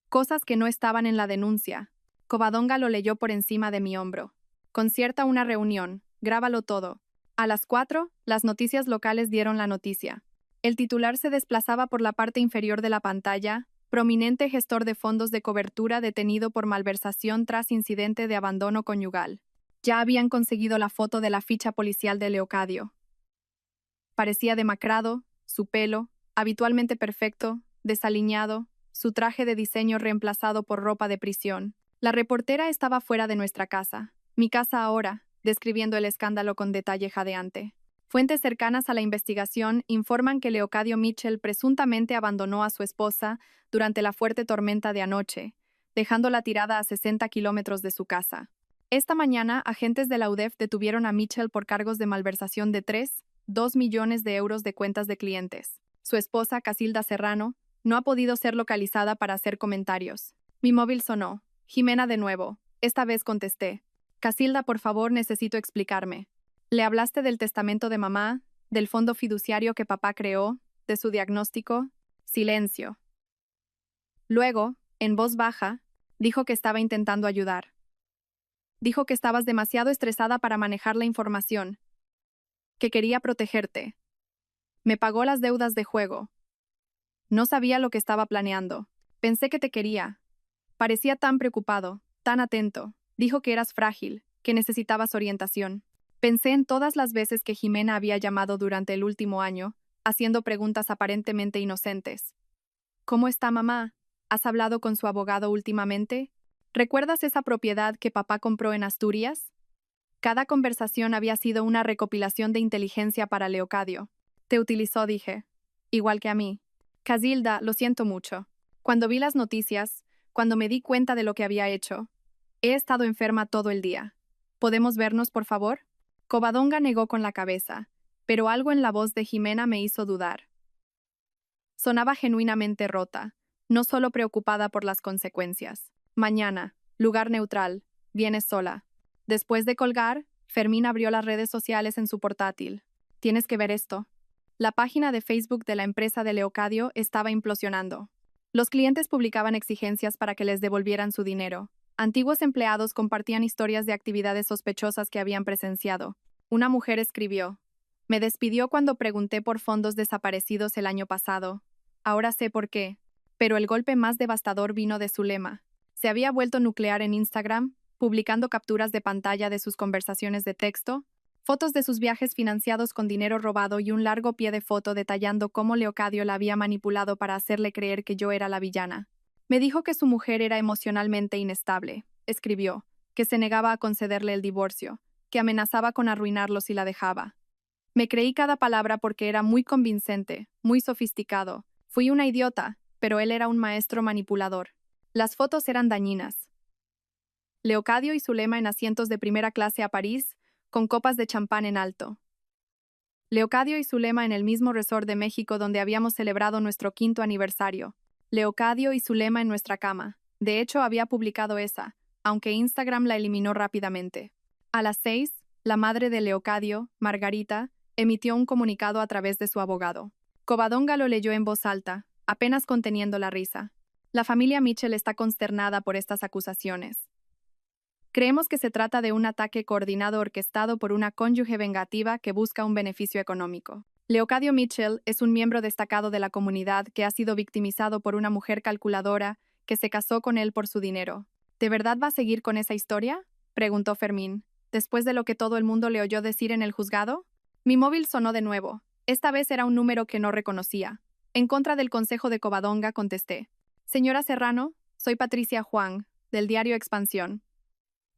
Cosas que no estaban en la denuncia. Covadonga lo leyó por encima de mi hombro. Concierta una reunión. Grábalo todo. A las 4, las noticias locales dieron la noticia. El titular se desplazaba por la parte inferior de la pantalla. Prominente gestor de fondos de cobertura detenido por malversación tras incidente de abandono conyugal. Ya habían conseguido la foto de la ficha policial de Leocadio. Parecía demacrado, su pelo, habitualmente perfecto, desaliñado, su traje de diseño reemplazado por ropa de prisión. La reportera estaba fuera de nuestra casa, mi casa ahora, describiendo el escándalo con detalle jadeante. Fuentes cercanas a la investigación informan que Leocadio Mitchell presuntamente abandonó a su esposa durante la fuerte tormenta de anoche, dejándola tirada a 60 kilómetros de su casa. Esta mañana, agentes de la UDEF detuvieron a Mitchell por cargos de malversación de 2 millones de euros de cuentas de clientes. Su esposa, Casilda Serrano, no ha podido ser localizada para hacer comentarios. Mi móvil sonó. Jimena de nuevo. Esta vez contesté. Casilda, por favor, necesito explicarme. ¿Le hablaste del testamento de mamá, del fondo fiduciario que papá creó, de su diagnóstico, silencio. Luego, en voz baja, dijo que estaba intentando ayudar. Dijo que estabas demasiado estresada para manejar la información, que quería protegerte. Me pagó las deudas de juego. No sabía lo que estaba planeando. Pensé que te quería. Parecía tan preocupado, tan atento. Dijo que eras frágil, que necesitabas orientación. Pensé en todas las veces que Jimena había llamado durante el último año, haciendo preguntas aparentemente inocentes. ¿Cómo está mamá? ¿Has hablado con su abogado últimamente? ¿Recuerdas esa propiedad que papá compró en Asturias? Cada conversación había sido una recopilación de inteligencia para Leocadio. Te utilizó, dije. Igual que a mí. Casilda, lo siento mucho. Cuando vi las noticias, cuando me di cuenta de lo que había hecho, he estado enferma todo el día. ¿Podemos vernos, por favor? Covadonga negó con la cabeza, pero algo en la voz de Jimena me hizo dudar. Sonaba genuinamente rota, no solo preocupada por las consecuencias. Mañana, lugar neutral, vienes sola. Después de colgar, Fermín abrió las redes sociales en su portátil. Tienes que ver esto. La página de Facebook de la empresa de Leocadio estaba implosionando. Los clientes publicaban exigencias para que les devolvieran su dinero. Antiguos empleados compartían historias de actividades sospechosas que habían presenciado. Una mujer escribió: me despidió cuando pregunté por fondos desaparecidos el año pasado. Ahora sé por qué. Pero el golpe más devastador vino de Zulema. Se había vuelto nuclear en Instagram, publicando capturas de pantalla de sus conversaciones de texto, fotos de sus viajes financiados con dinero robado y un largo pie de foto detallando cómo Leocadio la había manipulado para hacerle creer que yo era la villana. Me dijo que su mujer era emocionalmente inestable, escribió, que se negaba a concederle el divorcio, que amenazaba con arruinarlo si la dejaba. Me creí cada palabra porque era muy convincente, muy sofisticado. Fui una idiota, pero él era un maestro manipulador. Las fotos eran dañinas. Leocadio y Zulema en asientos de primera clase a París, con copas de champán en alto. Leocadio y Zulema en el mismo resort de México donde habíamos celebrado nuestro 5º aniversario. Leocadio y Zulema en nuestra cama. De hecho, había publicado esa, aunque Instagram la eliminó rápidamente. A las 6, la madre de Leocadio, Margarita, emitió un comunicado a través de su abogado. Covadonga lo leyó en voz alta, apenas conteniendo la risa. La familia Mitchell está consternada por estas acusaciones. Creemos que se trata de un ataque coordinado orquestado por una cónyuge vengativa que busca un beneficio económico. Leocadio Mitchell es un miembro destacado de la comunidad que ha sido victimizado por una mujer calculadora que se casó con él por su dinero. ¿De verdad va a seguir con esa historia?, preguntó Fermín, después de lo que todo el mundo le oyó decir en el juzgado. Mi móvil sonó de nuevo. Esta vez era un número que no reconocía. En contra del consejo de Covadonga, contesté. Señora Serrano, soy Patricia Juan, del diario Expansión.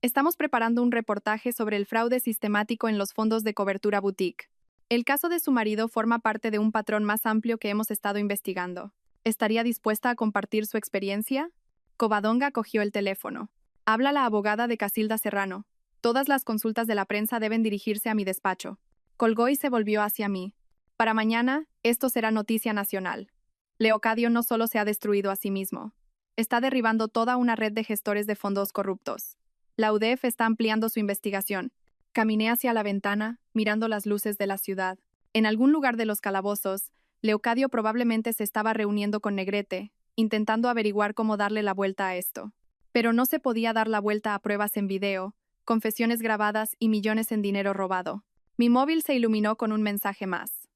Estamos preparando un reportaje sobre el fraude sistemático en los fondos de cobertura boutique. El caso de su marido forma parte de un patrón más amplio que hemos estado investigando. ¿Estaría dispuesta a compartir su experiencia? Covadonga cogió el teléfono. Habla la abogada de Casilda Serrano. Todas las consultas de la prensa deben dirigirse a mi despacho. Colgó y se volvió hacia mí. Para mañana, esto será noticia nacional. Leocadio no solo se ha destruido a sí mismo. Está derribando toda una red de gestores de fondos corruptos. La UDEF está ampliando su investigación. Caminé hacia la ventana, mirando las luces de la ciudad. En algún lugar de los calabozos, Leocadio probablemente se estaba reuniendo con Negrete, intentando averiguar cómo darle la vuelta a esto. Pero no se podía dar la vuelta a pruebas en video, confesiones grabadas y millones en dinero robado. Mi móvil se iluminó con un mensaje más.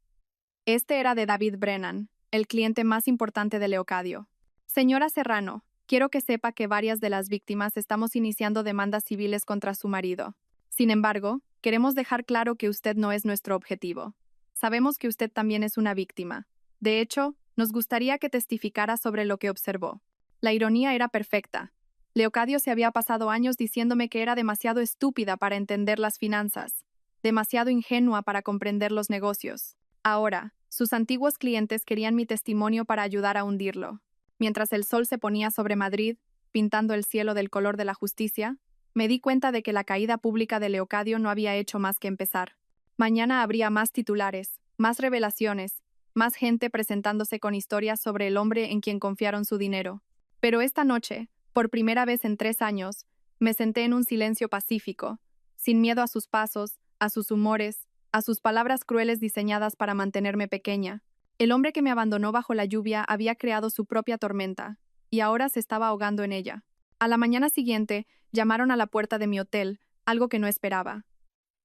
Este era de David Brennan, el cliente más importante de Leocadio. Señora Serrano, quiero que sepa que varias de las víctimas estamos iniciando demandas civiles contra su marido. Sin embargo, queremos dejar claro que usted no es nuestro objetivo. Sabemos que usted también es una víctima. De hecho, nos gustaría que testificara sobre lo que observó. La ironía era perfecta. Leocadio se había pasado años diciéndome que era demasiado estúpida para entender las finanzas, demasiado ingenua para comprender los negocios. Ahora, sus antiguos clientes querían mi testimonio para ayudar a hundirlo. Mientras el sol se ponía sobre Madrid, pintando el cielo del color de la justicia, me di cuenta de que la caída pública de Leocadio no había hecho más que empezar. Mañana habría más titulares, más revelaciones, más gente presentándose con historias sobre el hombre en quien confiaron su dinero. Pero esta noche, por primera vez en 3 años, me senté en un silencio pacífico, sin miedo a sus pasos, a sus humores, a sus palabras crueles diseñadas para mantenerme pequeña. El hombre que me abandonó bajo la lluvia había creado su propia tormenta, y ahora se estaba ahogando en ella. A la mañana siguiente, llamaron a la puerta de mi hotel, algo que no esperaba.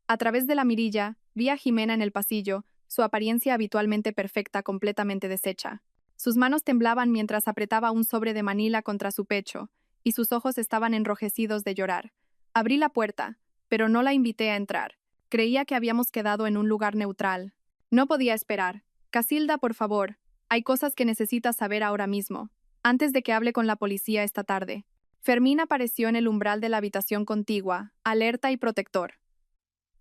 A través de la mirilla, vi a Jimena en el pasillo, su apariencia habitualmente perfecta completamente deshecha. Sus manos temblaban mientras apretaba un sobre de Manila contra su pecho, y sus ojos estaban enrojecidos de llorar. Abrí la puerta, pero no la invité a entrar. Creía que habíamos quedado en un lugar neutral. No podía esperar. Casilda, por favor, hay cosas que necesitas saber ahora mismo, antes de que hable con la policía esta tarde. Fermín apareció en el umbral de la habitación contigua, alerta y protector.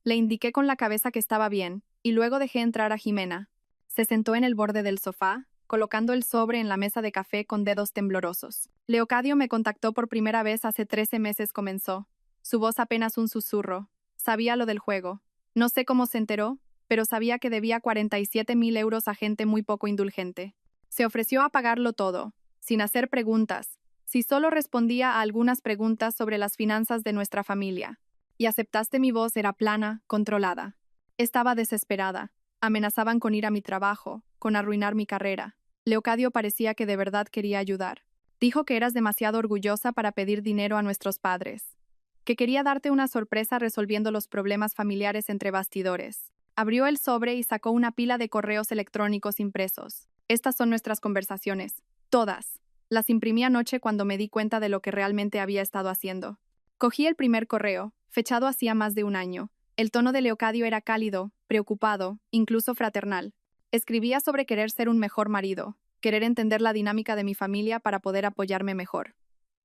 Le indiqué con la cabeza que estaba bien, y luego dejé entrar a Jimena. Se sentó en el borde del sofá, colocando el sobre en la mesa de café con dedos temblorosos. Leocadio me contactó por primera vez hace 13 meses, comenzó. Su voz apenas un susurro. Sabía lo del juego. No sé cómo se enteró, pero sabía que debía 47.000 euros a gente muy poco indulgente. Se ofreció a pagarlo todo, sin hacer preguntas, si solo respondía a algunas preguntas sobre las finanzas de nuestra familia. Y aceptaste. Mi voz era plana, controlada. Estaba desesperada. Amenazaban con ir a mi trabajo, con arruinar mi carrera. Leocadio parecía que de verdad quería ayudar. Dijo que eras demasiado orgullosa para pedir dinero a nuestros padres. Que quería darte una sorpresa resolviendo los problemas familiares entre bastidores. Abrió el sobre y sacó una pila de correos electrónicos impresos. Estas son nuestras conversaciones. Todas. Las imprimí anoche cuando me di cuenta de lo que realmente había estado haciendo. Cogí el primer correo, fechado hacía más de un año. El tono de Leocadio era cálido, preocupado, incluso fraternal. Escribía sobre querer ser un mejor marido, querer entender la dinámica de mi familia para poder apoyarme mejor.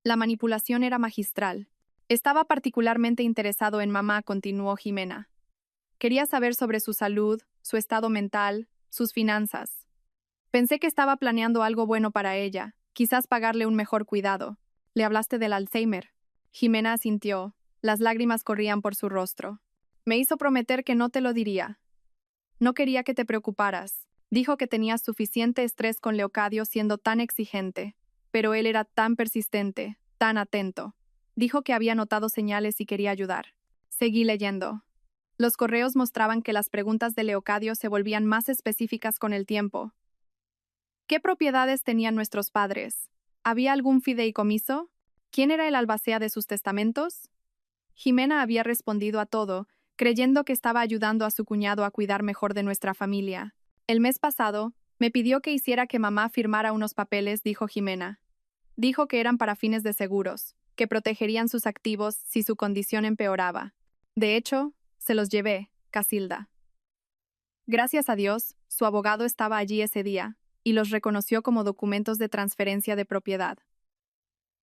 La manipulación era magistral. Estaba particularmente interesado en mamá, continuó Jimena. Quería saber sobre su salud, su estado mental, sus finanzas. Pensé que estaba planeando algo bueno para ella, quizás pagarle un mejor cuidado. ¿Le hablaste del Alzheimer? Jimena asintió. Las lágrimas corrían por su rostro. Me hizo prometer que no te lo diría. No quería que te preocuparas. Dijo que tenías suficiente estrés con Leocadio siendo tan exigente, pero él era tan persistente, tan atento. Dijo que había notado señales y quería ayudar. Seguí leyendo. Los correos mostraban que las preguntas de Leocadio se volvían más específicas con el tiempo. ¿Qué propiedades tenían nuestros padres? ¿Había algún fideicomiso? ¿Quién era el albacea de sus testamentos? Jimena había respondido a todo, creyendo que estaba ayudando a su cuñado a cuidar mejor de nuestra familia. El mes pasado, me pidió que hiciera que mamá firmara unos papeles, dijo Jimena. Dijo que eran para fines de seguros, que protegerían sus activos si su condición empeoraba. De hecho, se los llevé, Casilda. Gracias a Dios, su abogado estaba allí ese día, y los reconoció como documentos de transferencia de propiedad.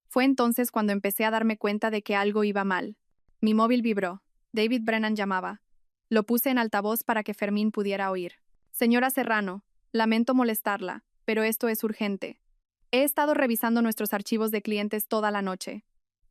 Fue entonces cuando empecé a darme cuenta de que algo iba mal. Mi móvil vibró. David Brennan llamaba. Lo puse en altavoz para que Fermín pudiera oír. Señora Serrano, lamento molestarla, pero esto es urgente. He estado revisando nuestros archivos de clientes toda la noche.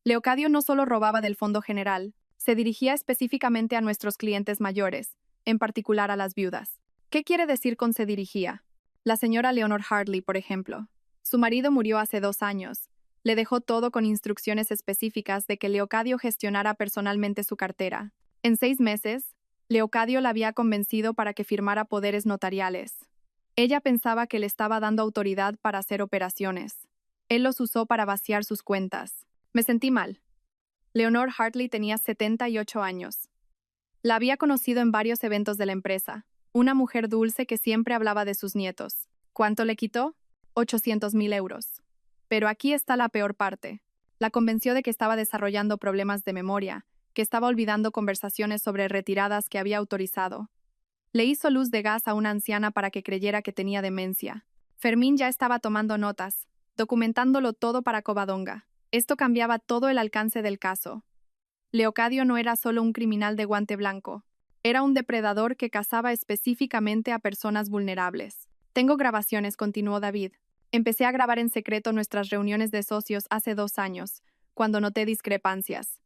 Leocadio no solo robaba del fondo general, se dirigía específicamente a nuestros clientes mayores, en particular a las viudas. ¿Qué quiere decir con se dirigía? La señora Leonor Hartley, por ejemplo. Su marido murió hace 2 años. Le dejó todo con instrucciones específicas de que Leocadio gestionara personalmente su cartera. En 6 meses, Leocadio la había convencido para que firmara poderes notariales. Ella pensaba que le estaba dando autoridad para hacer operaciones. Él los usó para vaciar sus cuentas. Me sentí mal. Leonor Hartley tenía 78 años. La había conocido en varios eventos de la empresa. Una mujer dulce que siempre hablaba de sus nietos. ¿Cuánto le quitó? 800.000 euros. Pero aquí está la peor parte. La convenció de que estaba desarrollando problemas de memoria, que estaba olvidando conversaciones sobre retiradas que había autorizado. Le hizo luz de gas a una anciana para que creyera que tenía demencia. Fermín ya estaba tomando notas, documentándolo todo para Covadonga. Esto cambiaba todo el alcance del caso. Leocadio no era solo un criminal de guante blanco. Era un depredador que cazaba específicamente a personas vulnerables. Tengo grabaciones, continuó David. Empecé a grabar en secreto nuestras reuniones de socios hace 2 años, cuando noté discrepancias.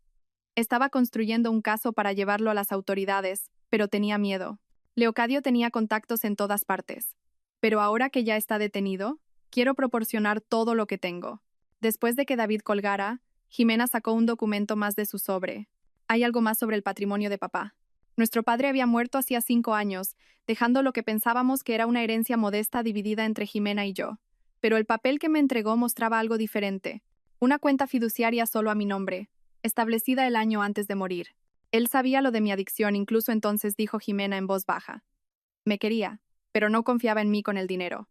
Estaba construyendo un caso para llevarlo a las autoridades, pero tenía miedo. Leocadio tenía contactos en todas partes. Pero ahora que ya está detenido, quiero proporcionar todo lo que tengo. Después de que David colgara, Jimena sacó un documento más de su sobre. Hay algo más sobre el patrimonio de papá. Nuestro padre había muerto hacía 5 años, dejando lo que pensábamos que era una herencia modesta dividida entre Jimena y yo. Pero el papel que me entregó mostraba algo diferente. Una cuenta fiduciaria solo a mi nombre, establecida el año antes de morir. Él sabía lo de mi adicción, incluso entonces dijo Jimena en voz baja. Me quería, pero no confiaba en mí con el dinero.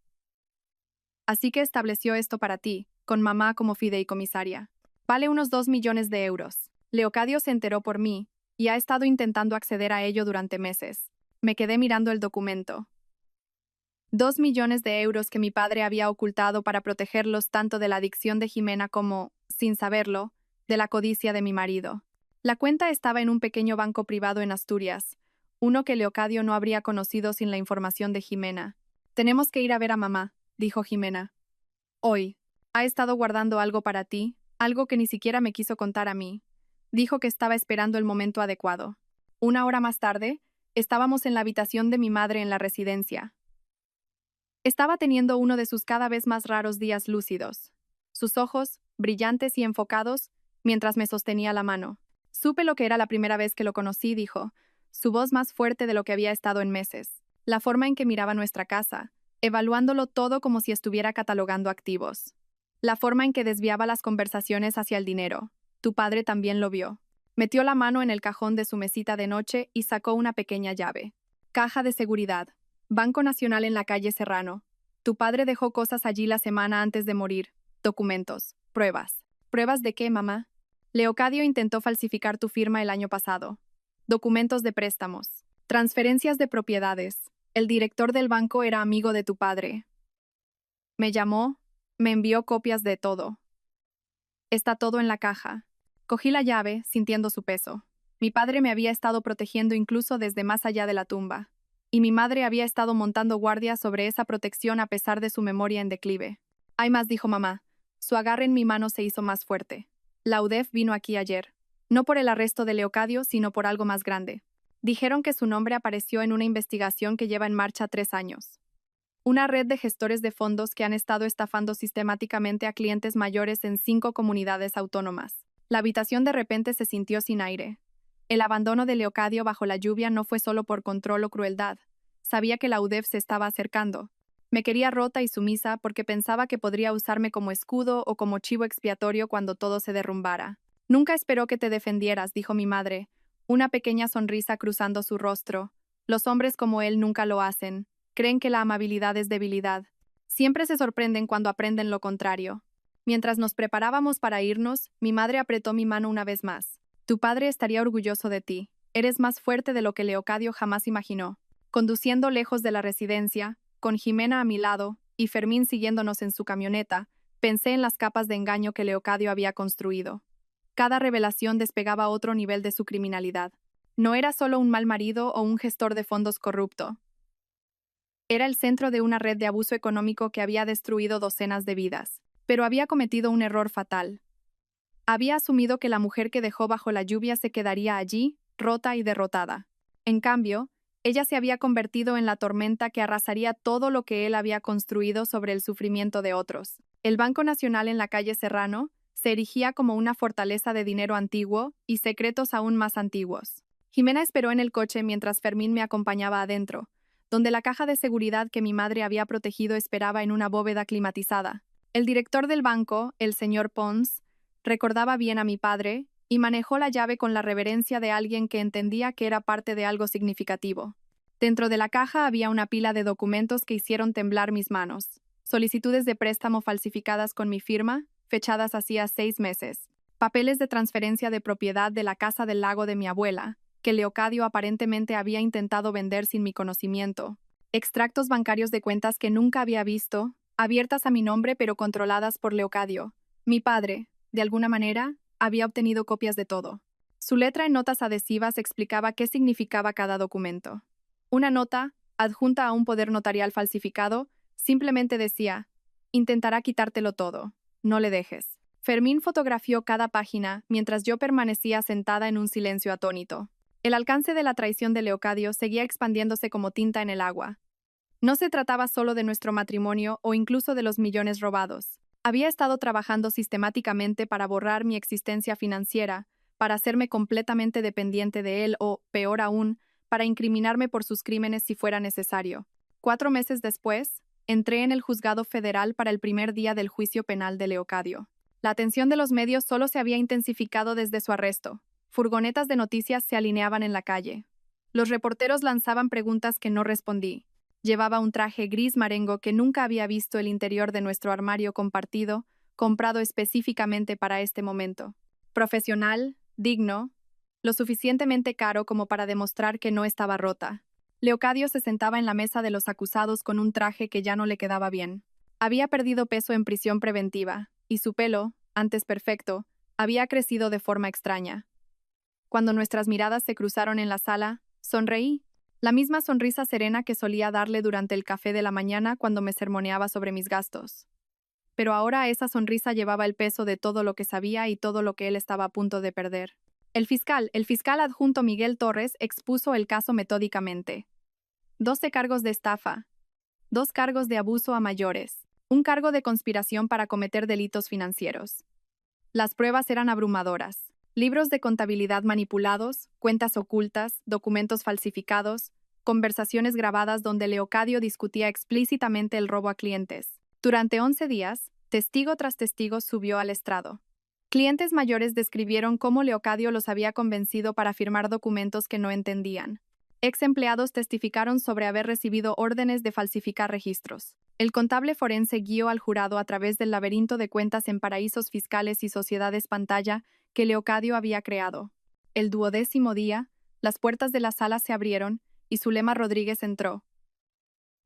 Así que estableció esto para ti, con mamá como fideicomisaria. Vale unos 2 millones de euros. Leocadio se enteró por mí, y ha estado intentando acceder a ello durante meses. Me quedé mirando el documento. 2 millones de euros que mi padre había ocultado para protegerlos tanto de la adicción de Jimena como, sin saberlo, de la codicia de mi marido. La cuenta estaba en un pequeño banco privado en Asturias, uno que Leocadio no habría conocido sin la información de Jimena. Tenemos que ir a ver a mamá, dijo Jimena. Hoy. Ha estado guardando algo para ti, algo que ni siquiera me quiso contar a mí. Dijo que estaba esperando el momento adecuado. 1 hora más tarde, estábamos en la habitación de mi madre en la residencia. Estaba teniendo uno de sus cada vez más raros días lúcidos. Sus ojos, brillantes y enfocados, mientras me sostenía la mano. Supe lo que era la primera vez que lo conocí, dijo, su voz más fuerte de lo que había estado en meses. La forma en que miraba nuestra casa, evaluándolo todo como si estuviera catalogando activos. La forma en que desviaba las conversaciones hacia el dinero. Tu padre también lo vio. Metió la mano en el cajón de su mesita de noche y sacó una pequeña llave. Caja de seguridad. Banco Nacional en la calle Serrano. Tu padre dejó cosas allí la semana antes de morir. Documentos. Pruebas. ¿Pruebas de qué, mamá? Leocadio intentó falsificar tu firma el año pasado. Documentos de préstamos. Transferencias de propiedades. El director del banco era amigo de tu padre. Me llamó, me envió copias de todo. Está todo en la caja. Cogí la llave, sintiendo su peso. Mi padre me había estado protegiendo incluso desde más allá de la tumba. Y mi madre había estado montando guardia sobre esa protección a pesar de su memoria en declive. Hay más, dijo mamá. Su agarre en mi mano se hizo más fuerte. La UDEF vino aquí ayer. No por el arresto de Leocadio, sino por algo más grande. Dijeron que su nombre apareció en una investigación que lleva en marcha 3 años. Una red de gestores de fondos que han estado estafando sistemáticamente a clientes mayores en 5 comunidades autónomas. La habitación de repente se sintió sin aire. El abandono de Leocadio bajo la lluvia no fue solo por control o crueldad. Sabía que la UDEF se estaba acercando. Me quería rota y sumisa porque pensaba que podría usarme como escudo o como chivo expiatorio cuando todo se derrumbara. Nunca esperó que te defendieras, dijo mi madre, una pequeña sonrisa cruzando su rostro. Los hombres como él nunca lo hacen. Creen que la amabilidad es debilidad. Siempre se sorprenden cuando aprenden lo contrario. Mientras nos preparábamos para irnos, mi madre apretó mi mano una vez más. Tu padre estaría orgulloso de ti. Eres más fuerte de lo que Leocadio jamás imaginó. Conduciendo lejos de la residencia, con Jimena a mi lado y Fermín siguiéndonos en su camioneta, pensé en las capas de engaño que Leocadio había construido. Cada revelación despegaba otro nivel de su criminalidad. No era solo un mal marido o un gestor de fondos corrupto. Era el centro de una red de abuso económico que había destruido docenas de vidas. Pero había cometido un error fatal. Había asumido que la mujer que dejó bajo la lluvia se quedaría allí, rota y derrotada. En cambio, ella se había convertido en la tormenta que arrasaría todo lo que él había construido sobre el sufrimiento de otros. El Banco Nacional en la calle Serrano se erigía como una fortaleza de dinero antiguo y secretos aún más antiguos. Jimena esperó en el coche mientras Fermín me acompañaba adentro, donde la caja de seguridad que mi madre había protegido esperaba en una bóveda climatizada. El director del banco, el señor Pons, recordaba bien a mi padre y manejó la llave con la reverencia de alguien que entendía que era parte de algo significativo. Dentro de la caja había una pila de documentos que hicieron temblar mis manos. Solicitudes de préstamo falsificadas con mi firma, fechadas hacía 6 meses. Papeles de transferencia de propiedad de la casa del lago de mi abuela, que Leocadio aparentemente había intentado vender sin mi conocimiento. Extractos bancarios de cuentas que nunca había visto, abiertas a mi nombre pero controladas por Leocadio. Mi padre, de alguna manera, había obtenido copias de todo. Su letra en notas adhesivas explicaba qué significaba cada documento. Una nota, adjunta a un poder notarial falsificado, simplemente decía: intentará quitártelo todo, no le dejes. Fermín fotografió cada página mientras yo permanecía sentada en un silencio atónito. El alcance de la traición de Leocadio seguía expandiéndose como tinta en el agua. No se trataba solo de nuestro matrimonio o incluso de los millones robados. Había estado trabajando sistemáticamente para borrar mi existencia financiera, para hacerme completamente dependiente de él o, peor aún, para incriminarme por sus crímenes si fuera necesario. 4 meses después, entré en el juzgado federal para el primer día del juicio penal de Leocadio. La atención de los medios solo se había intensificado desde su arresto. Furgonetas de noticias se alineaban en la calle. Los reporteros lanzaban preguntas que no respondí. Llevaba un traje gris marengo que nunca había visto el interior de nuestro armario compartido, comprado específicamente para este momento. Profesional, digno, lo suficientemente caro como para demostrar que no estaba rota. Leocadio se sentaba en la mesa de los acusados con un traje que ya no le quedaba bien. Había perdido peso en prisión preventiva, y su pelo, antes perfecto, había crecido de forma extraña. Cuando nuestras miradas se cruzaron en la sala, sonreí, la misma sonrisa serena que solía darle durante el café de la mañana cuando me sermoneaba sobre mis gastos. Pero ahora esa sonrisa llevaba el peso de todo lo que sabía y todo lo que él estaba a punto de perder. El fiscal adjunto Miguel Torres expuso el caso metódicamente. 12 cargos de estafa, 2 cargos de abuso a mayores, un cargo de conspiración para cometer delitos financieros. Las pruebas eran abrumadoras. Libros de contabilidad manipulados, cuentas ocultas, documentos falsificados, conversaciones grabadas donde Leocadio discutía explícitamente el robo a clientes. Durante 11 días, testigo tras testigo subió al estrado. Clientes mayores describieron cómo Leocadio los había convencido para firmar documentos que no entendían. Ex empleados testificaron sobre haber recibido órdenes de falsificar registros. El contable forense guió al jurado a través del laberinto de cuentas en paraísos fiscales y sociedades pantalla que Leocadio había creado. El 12º día, las puertas de la sala se abrieron y Zulema Rodríguez entró.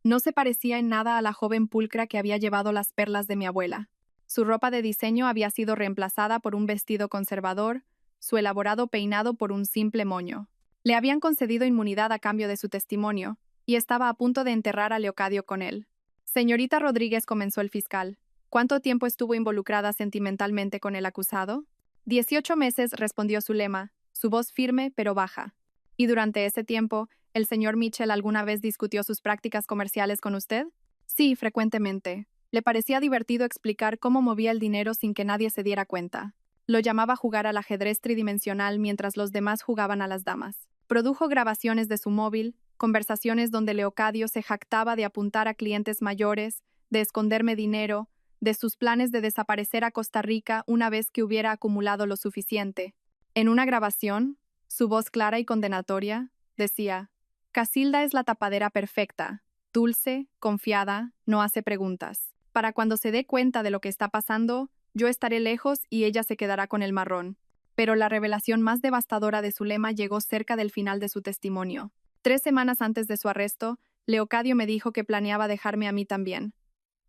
No se parecía en nada a la joven pulcra que había llevado las perlas de mi abuela. Su ropa de diseño había sido reemplazada por un vestido conservador, su elaborado peinado por un simple moño. Le habían concedido inmunidad a cambio de su testimonio, y estaba a punto de enterrar a Leocadio con él. Señorita Rodríguez, comenzó el fiscal, ¿cuánto tiempo estuvo involucrada sentimentalmente con el acusado? 18 meses, respondió Zulema, su voz firme pero baja. ¿Y durante ese tiempo, el señor Mitchell alguna vez discutió sus prácticas comerciales con usted? Sí, frecuentemente. Le parecía divertido explicar cómo movía el dinero sin que nadie se diera cuenta. Lo llamaba jugar al ajedrez tridimensional mientras los demás jugaban a las damas. Produjo grabaciones de su móvil, conversaciones donde Leocadio se jactaba de apuntar a clientes mayores, de esconderme dinero, de sus planes de desaparecer a Costa Rica una vez que hubiera acumulado lo suficiente. En una grabación, su voz clara y condenatoria, decía: Casilda es la tapadera perfecta, dulce, confiada, no hace preguntas. Para cuando se dé cuenta de lo que está pasando, yo estaré lejos y ella se quedará con el marrón. Pero la revelación más devastadora de Zulema llegó cerca del final de su testimonio. 3 semanas antes de su arresto, Leocadio me dijo que planeaba dejarme a mí también.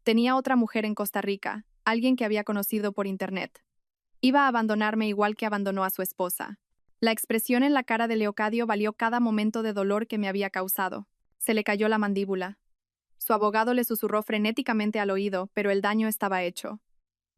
Tenía otra mujer en Costa Rica, alguien que había conocido por internet. Iba a abandonarme igual que abandonó a su esposa. La expresión en la cara de Leocadio valió cada momento de dolor que me había causado. Se le cayó la mandíbula. Su abogado le susurró frenéticamente al oído, pero el daño estaba hecho.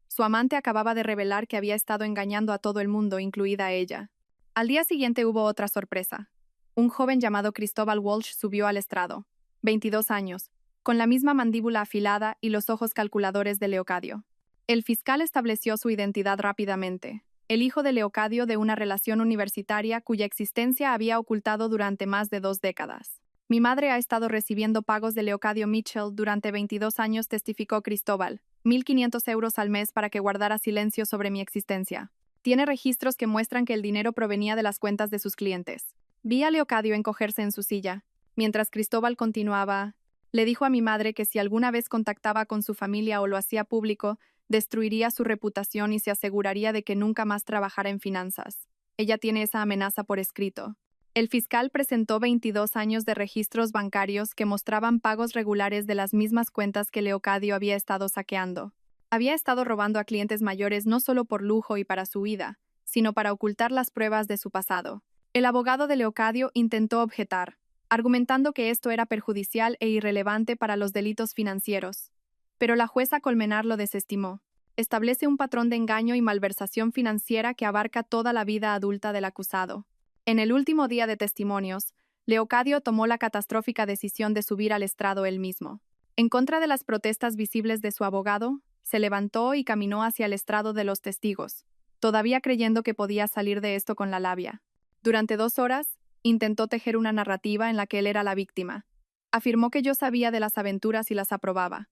Su amante acababa de revelar que había estado engañando a todo el mundo, incluida a ella. Al día siguiente hubo otra sorpresa. Un joven llamado Cristóbal Walsh subió al estrado. 22 años, con la misma mandíbula afilada y los ojos calculadores de Leocadio. El fiscal estableció su identidad rápidamente. El hijo de Leocadio de una relación universitaria cuya existencia había ocultado durante más de 2 décadas. Mi madre ha estado recibiendo pagos de Leocadio Mitchell durante 22 años, testificó Cristóbal. 1.500 euros al mes para que guardara silencio sobre mi existencia. Tiene registros que muestran que el dinero provenía de las cuentas de sus clientes. Vi a Leocadio encogerse en su silla. Mientras Cristóbal continuaba, le dijo a mi madre que si alguna vez contactaba con su familia o lo hacía público, destruiría su reputación y se aseguraría de que nunca más trabajara en finanzas. Ella tiene esa amenaza por escrito. El fiscal presentó 22 años de registros bancarios que mostraban pagos regulares de las mismas cuentas que Leocadio había estado saqueando. Había estado robando a clientes mayores no solo por lujo y para su huida, sino para ocultar las pruebas de su pasado. El abogado de Leocadio intentó objetar, argumentando que esto era perjudicial e irrelevante para los delitos financieros. Pero la jueza Colmenar lo desestimó. Establece un patrón de engaño y malversación financiera que abarca toda la vida adulta del acusado. En el último día de testimonios, Leocadio tomó la catastrófica decisión de subir al estrado él mismo. En contra de las protestas visibles de su abogado, se levantó y caminó hacia el estrado de los testigos, todavía creyendo que podía salir de esto con la labia. Durante 2 horas, Intentó tejer una narrativa en la que él era la víctima. Afirmó que yo sabía de las aventuras y las aprobaba.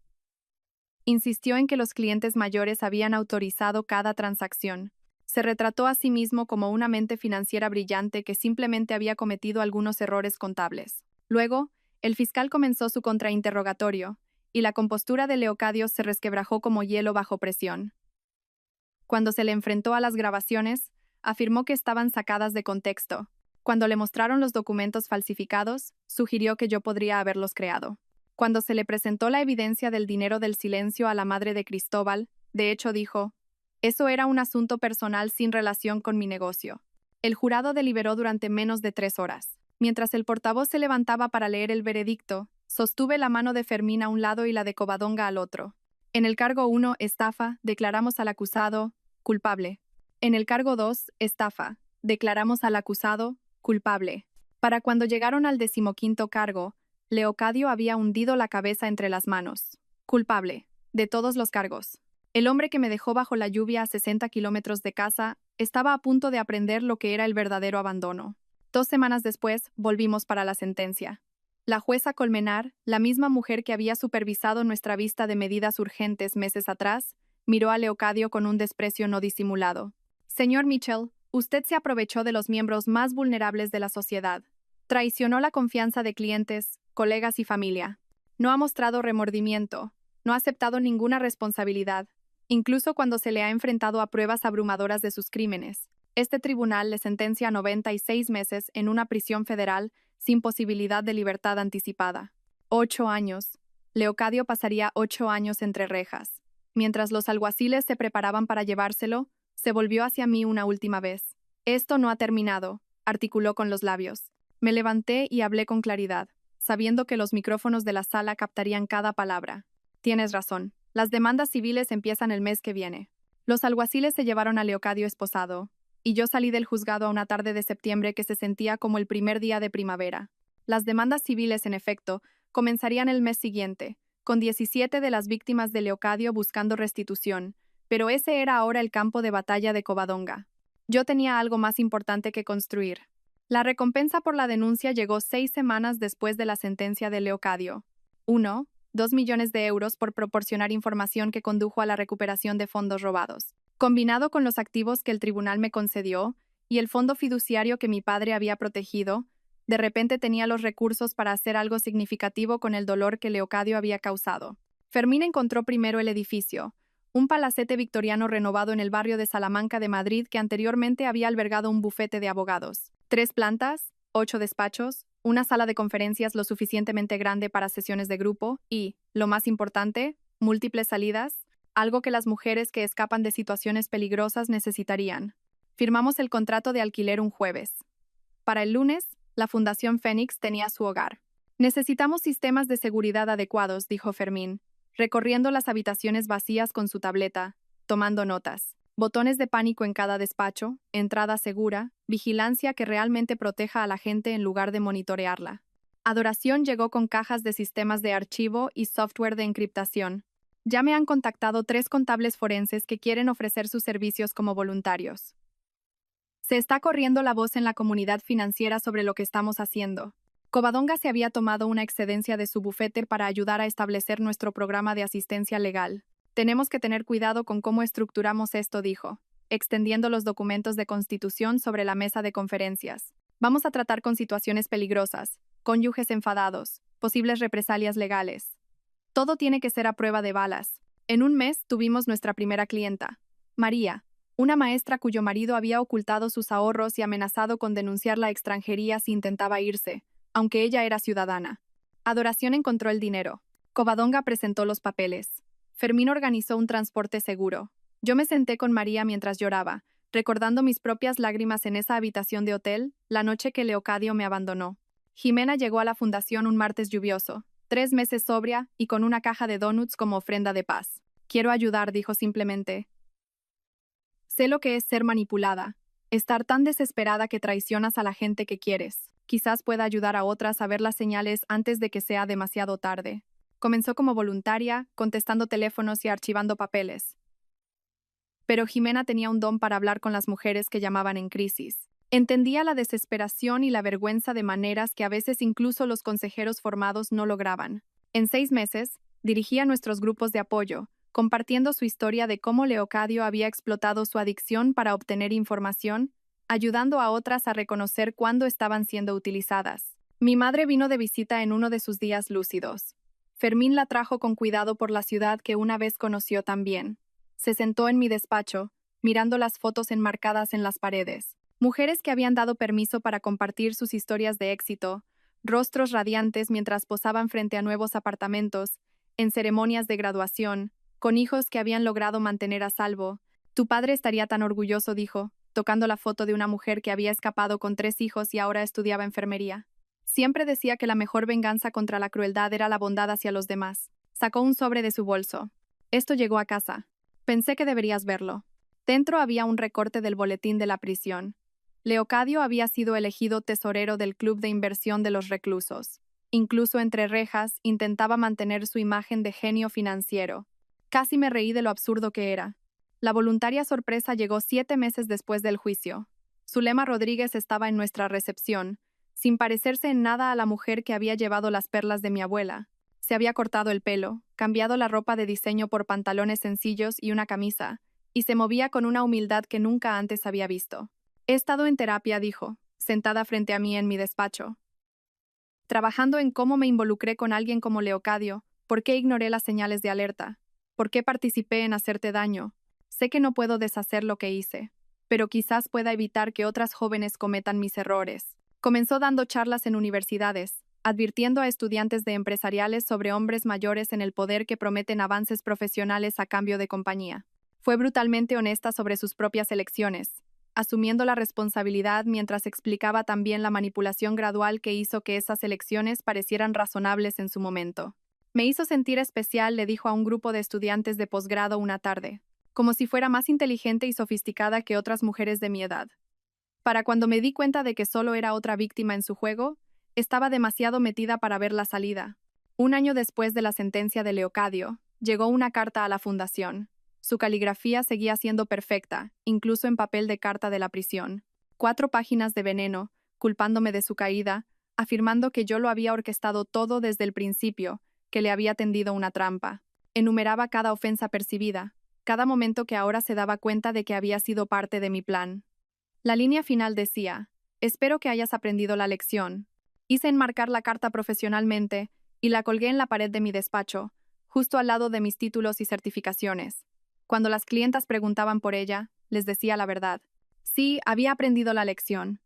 Insistió en que los clientes mayores habían autorizado cada transacción. Se retrató a sí mismo como una mente financiera brillante que simplemente había cometido algunos errores contables. Luego, el fiscal comenzó su contrainterrogatorio, y la compostura de Leocadio se resquebrajó como hielo bajo presión. Cuando se le enfrentó a las grabaciones, afirmó que estaban sacadas de contexto. Cuando le mostraron los documentos falsificados, sugirió que yo podría haberlos creado. Cuando se le presentó la evidencia del dinero del silencio a la madre de Cristóbal, de hecho dijo, eso era un asunto personal sin relación con mi negocio. El jurado deliberó durante menos de 3 horas. Mientras el portavoz se levantaba para leer el veredicto, sostuve la mano de Fermín a un lado y la de Covadonga al otro. En el cargo 1, estafa, declaramos al acusado culpable. En el cargo 2, estafa, declaramos al acusado culpable. Para cuando llegaron al 15º cargo, Leocadio había hundido la cabeza entre las manos. Culpable, de todos los cargos. El hombre que me dejó bajo la lluvia a 60 kilómetros de casa estaba a punto de aprender lo que era el verdadero abandono. 2 semanas después, volvimos para la sentencia. La jueza Colmenar, la misma mujer que había supervisado nuestra vista de medidas urgentes meses atrás, miró a Leocadio con un desprecio no disimulado. Señor Mitchell, usted se aprovechó de los miembros más vulnerables de la sociedad. Traicionó la confianza de clientes, colegas y familia. No ha mostrado remordimiento. No ha aceptado ninguna responsabilidad, incluso cuando se le ha enfrentado a pruebas abrumadoras de sus crímenes. Este tribunal le sentencia a 96 meses en una prisión federal sin posibilidad de libertad anticipada. 8 años. Leocadio pasaría 8 años entre rejas. Mientras los alguaciles se preparaban para llevárselo, se volvió hacia mí una última vez. Esto no ha terminado, articuló con los labios. Me levanté y hablé con claridad, sabiendo que los micrófonos de la sala captarían cada palabra. Tienes razón. Las demandas civiles empiezan el mes que viene. Los alguaciles se llevaron a Leocadio esposado, y yo salí del juzgado a una tarde de septiembre que se sentía como el primer día de primavera. Las demandas civiles, en efecto, comenzarían el mes siguiente, con 17 de las víctimas de Leocadio buscando restitución, pero ese era ahora el campo de batalla de Covadonga. Yo tenía algo más importante que construir. La recompensa por la denuncia llegó 6 semanas después de la sentencia de Leocadio. 1. 2 millones de euros por proporcionar información que condujo a la recuperación de fondos robados. Combinado con los activos que el tribunal me concedió y el fondo fiduciario que mi padre había protegido, de repente tenía los recursos para hacer algo significativo con el dolor que Leocadio había causado. Fermín encontró primero el edificio, un palacete victoriano renovado en el barrio de Salamanca de Madrid que anteriormente había albergado un bufete de abogados. 3 plantas, 8 despachos, una sala de conferencias lo suficientemente grande para sesiones de grupo y, lo más importante, múltiples salidas, algo que las mujeres que escapan de situaciones peligrosas necesitarían. Firmamos el contrato de alquiler un jueves. Para el lunes, la Fundación Fénix tenía su hogar. Necesitamos sistemas de seguridad adecuados, dijo Fermín, recorriendo las habitaciones vacías con su tableta, tomando notas. Botones de pánico en cada despacho, entrada segura, vigilancia que realmente proteja a la gente en lugar de monitorearla. Adoración llegó con cajas de sistemas de archivo y software de encriptación. Ya me han contactado 3 contables forenses que quieren ofrecer sus servicios como voluntarios. Se está corriendo la voz en la comunidad financiera sobre lo que estamos haciendo. Covadonga se había tomado una excedencia de su bufete para ayudar a establecer nuestro programa de asistencia legal. Tenemos que tener cuidado con cómo estructuramos esto, dijo, extendiendo los documentos de constitución sobre la mesa de conferencias. Vamos a tratar con situaciones peligrosas, cónyuges enfadados, posibles represalias legales. Todo tiene que ser a prueba de balas. En un mes tuvimos nuestra primera clienta, María, una maestra cuyo marido había ocultado sus ahorros y amenazado con denunciar la extranjería si intentaba irse, aunque ella era ciudadana. Adoración encontró el dinero. Covadonga presentó los papeles. Fermín organizó un transporte seguro. Yo me senté con María mientras lloraba, recordando mis propias lágrimas en esa habitación de hotel, la noche que Leocadio me abandonó. Jimena llegó a la fundación un martes lluvioso, 3 meses sobria y con una caja de donuts como ofrenda de paz. Quiero ayudar, dijo simplemente. Sé lo que es ser manipulada, estar tan desesperada que traicionas a la gente que quieres. Quizás pueda ayudar a otras a ver las señales antes de que sea demasiado tarde. Comenzó como voluntaria, contestando teléfonos y archivando papeles. Pero Jimena tenía un don para hablar con las mujeres que llamaban en crisis. Entendía la desesperación y la vergüenza de maneras que a veces incluso los consejeros formados no lograban. En 6 meses, dirigía nuestros grupos de apoyo, compartiendo su historia de cómo Leocadio había explotado su adicción para obtener información, ayudando a otras a reconocer cuándo estaban siendo utilizadas. Mi madre vino de visita en uno de sus días lúcidos. Fermín la trajo con cuidado por la ciudad que una vez conoció también. Se sentó en mi despacho, mirando las fotos enmarcadas en las paredes. Mujeres que habían dado permiso para compartir sus historias de éxito, rostros radiantes mientras posaban frente a nuevos apartamentos, en ceremonias de graduación, con hijos que habían logrado mantener a salvo. Tu padre estaría tan orgulloso, dijo, tocando la foto de una mujer que había escapado con 3 hijos y ahora estudiaba enfermería. Siempre decía que la mejor venganza contra la crueldad era la bondad hacia los demás. Sacó un sobre de su bolso. Esto llegó a casa. Pensé que deberías verlo. Dentro había un recorte del boletín de la prisión. Leocadio había sido elegido tesorero del Club de Inversión de los Reclusos. Incluso entre rejas, intentaba mantener su imagen de genio financiero. Casi me reí de lo absurdo que era. La voluntaria sorpresa llegó 7 meses después del juicio. Zulema Rodríguez estaba en nuestra recepción, sin parecerse en nada a la mujer que había llevado las perlas de mi abuela. Se había cortado el pelo, cambiado la ropa de diseño por pantalones sencillos y una camisa, y se movía con una humildad que nunca antes había visto. He estado en terapia, dijo, sentada frente a mí en mi despacho. Trabajando en cómo me involucré con alguien como Leocadio, por qué ignoré las señales de alerta, por qué participé en hacerte daño. Sé que no puedo deshacer lo que hice, pero quizás pueda evitar que otras jóvenes cometan mis errores. Comenzó dando charlas en universidades, advirtiendo a estudiantes de empresariales sobre hombres mayores en el poder que prometen avances profesionales a cambio de compañía. Fue brutalmente honesta sobre sus propias elecciones, asumiendo la responsabilidad mientras explicaba también la manipulación gradual que hizo que esas elecciones parecieran razonables en su momento. Me hizo sentir especial, le dijo a un grupo de estudiantes de posgrado una tarde, como si fuera más inteligente y sofisticada que otras mujeres de mi edad. Para cuando me di cuenta de que solo era otra víctima en su juego, estaba demasiado metida para ver la salida. Un año después de la sentencia de Leocadio, llegó una carta a la fundación. Su caligrafía seguía siendo perfecta, incluso en papel de carta de la prisión. 4 páginas de veneno, culpándome de su caída, afirmando que yo lo había orquestado todo desde el principio, que le había tendido una trampa. Enumeraba cada ofensa percibida, cada momento que ahora se daba cuenta de que había sido parte de mi plan. La línea final decía, espero que hayas aprendido la lección. Hice enmarcar la carta profesionalmente y la colgué en la pared de mi despacho, justo al lado de mis títulos y certificaciones. Cuando las clientas preguntaban por ella, les decía la verdad. Sí, había aprendido la lección.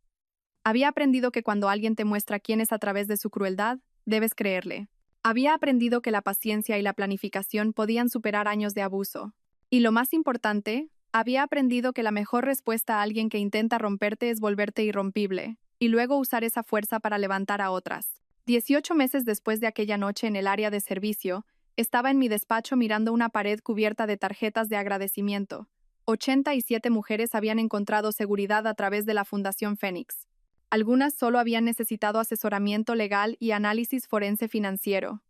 Había aprendido que cuando alguien te muestra quién es a través de su crueldad, debes creerle. Había aprendido que la paciencia y la planificación podían superar años de abuso. Y lo más importante, había aprendido que la mejor respuesta a alguien que intenta romperte es volverte irrompible, y luego usar esa fuerza para levantar a otras. 18 meses después de aquella noche en el área de servicio, estaba en mi despacho mirando una pared cubierta de tarjetas de agradecimiento. 87 mujeres habían encontrado seguridad a través de la Fundación Fénix. Algunas solo habían necesitado asesoramiento legal y análisis forense financiero.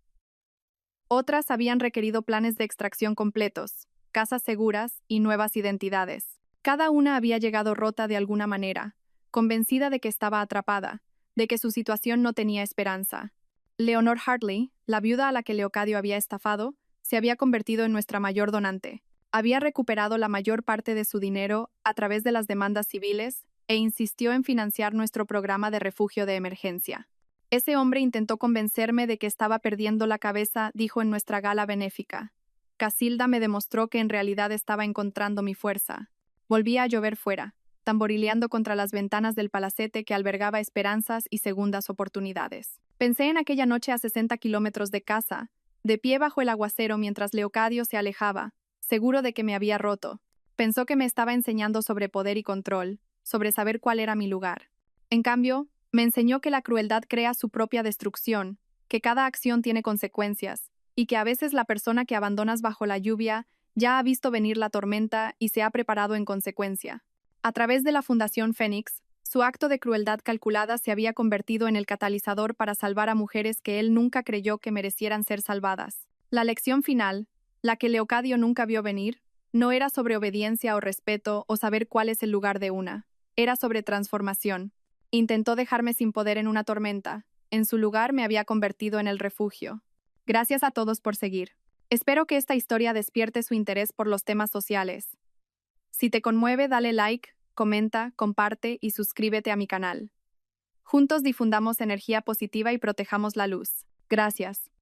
Otras habían requerido planes de extracción completos, casas seguras y nuevas identidades. Cada una había llegado rota de alguna manera, convencida de que estaba atrapada, de que su situación no tenía esperanza. Leonor Hartley, la viuda a la que Leocadio había estafado, se había convertido en nuestra mayor donante. Había recuperado la mayor parte de su dinero a través de las demandas civiles e insistió en financiar nuestro programa de refugio de emergencia. Ese hombre intentó convencerme de que estaba perdiendo la cabeza, dijo en nuestra gala benéfica. Casilda me demostró que en realidad estaba encontrando mi fuerza. Volvía a llover fuera, tamborileando contra las ventanas del palacete que albergaba esperanzas y segundas oportunidades. Pensé en aquella noche a 60 kilómetros de casa, de pie bajo el aguacero mientras Leocadio se alejaba, seguro de que me había roto. Pensó que me estaba enseñando sobre poder y control, sobre saber cuál era mi lugar. En cambio, me enseñó que la crueldad crea su propia destrucción, que cada acción tiene consecuencias, y que a veces la persona que abandonas bajo la lluvia ya ha visto venir la tormenta y se ha preparado en consecuencia. A través de la Fundación Fénix, su acto de crueldad calculada se había convertido en el catalizador para salvar a mujeres que él nunca creyó que merecieran ser salvadas. La lección final, la que Leocadio nunca vio venir, no era sobre obediencia o respeto o saber cuál es el lugar de una. Era sobre transformación. Intentó dejarme sin poder en una tormenta. En su lugar me había convertido en el refugio. Gracias a todos por seguir. Espero que esta historia despierte su interés por los temas sociales. Si te conmueve, dale like, comenta, comparte y suscríbete a mi canal. Juntos difundamos energía positiva y protejamos la luz. Gracias.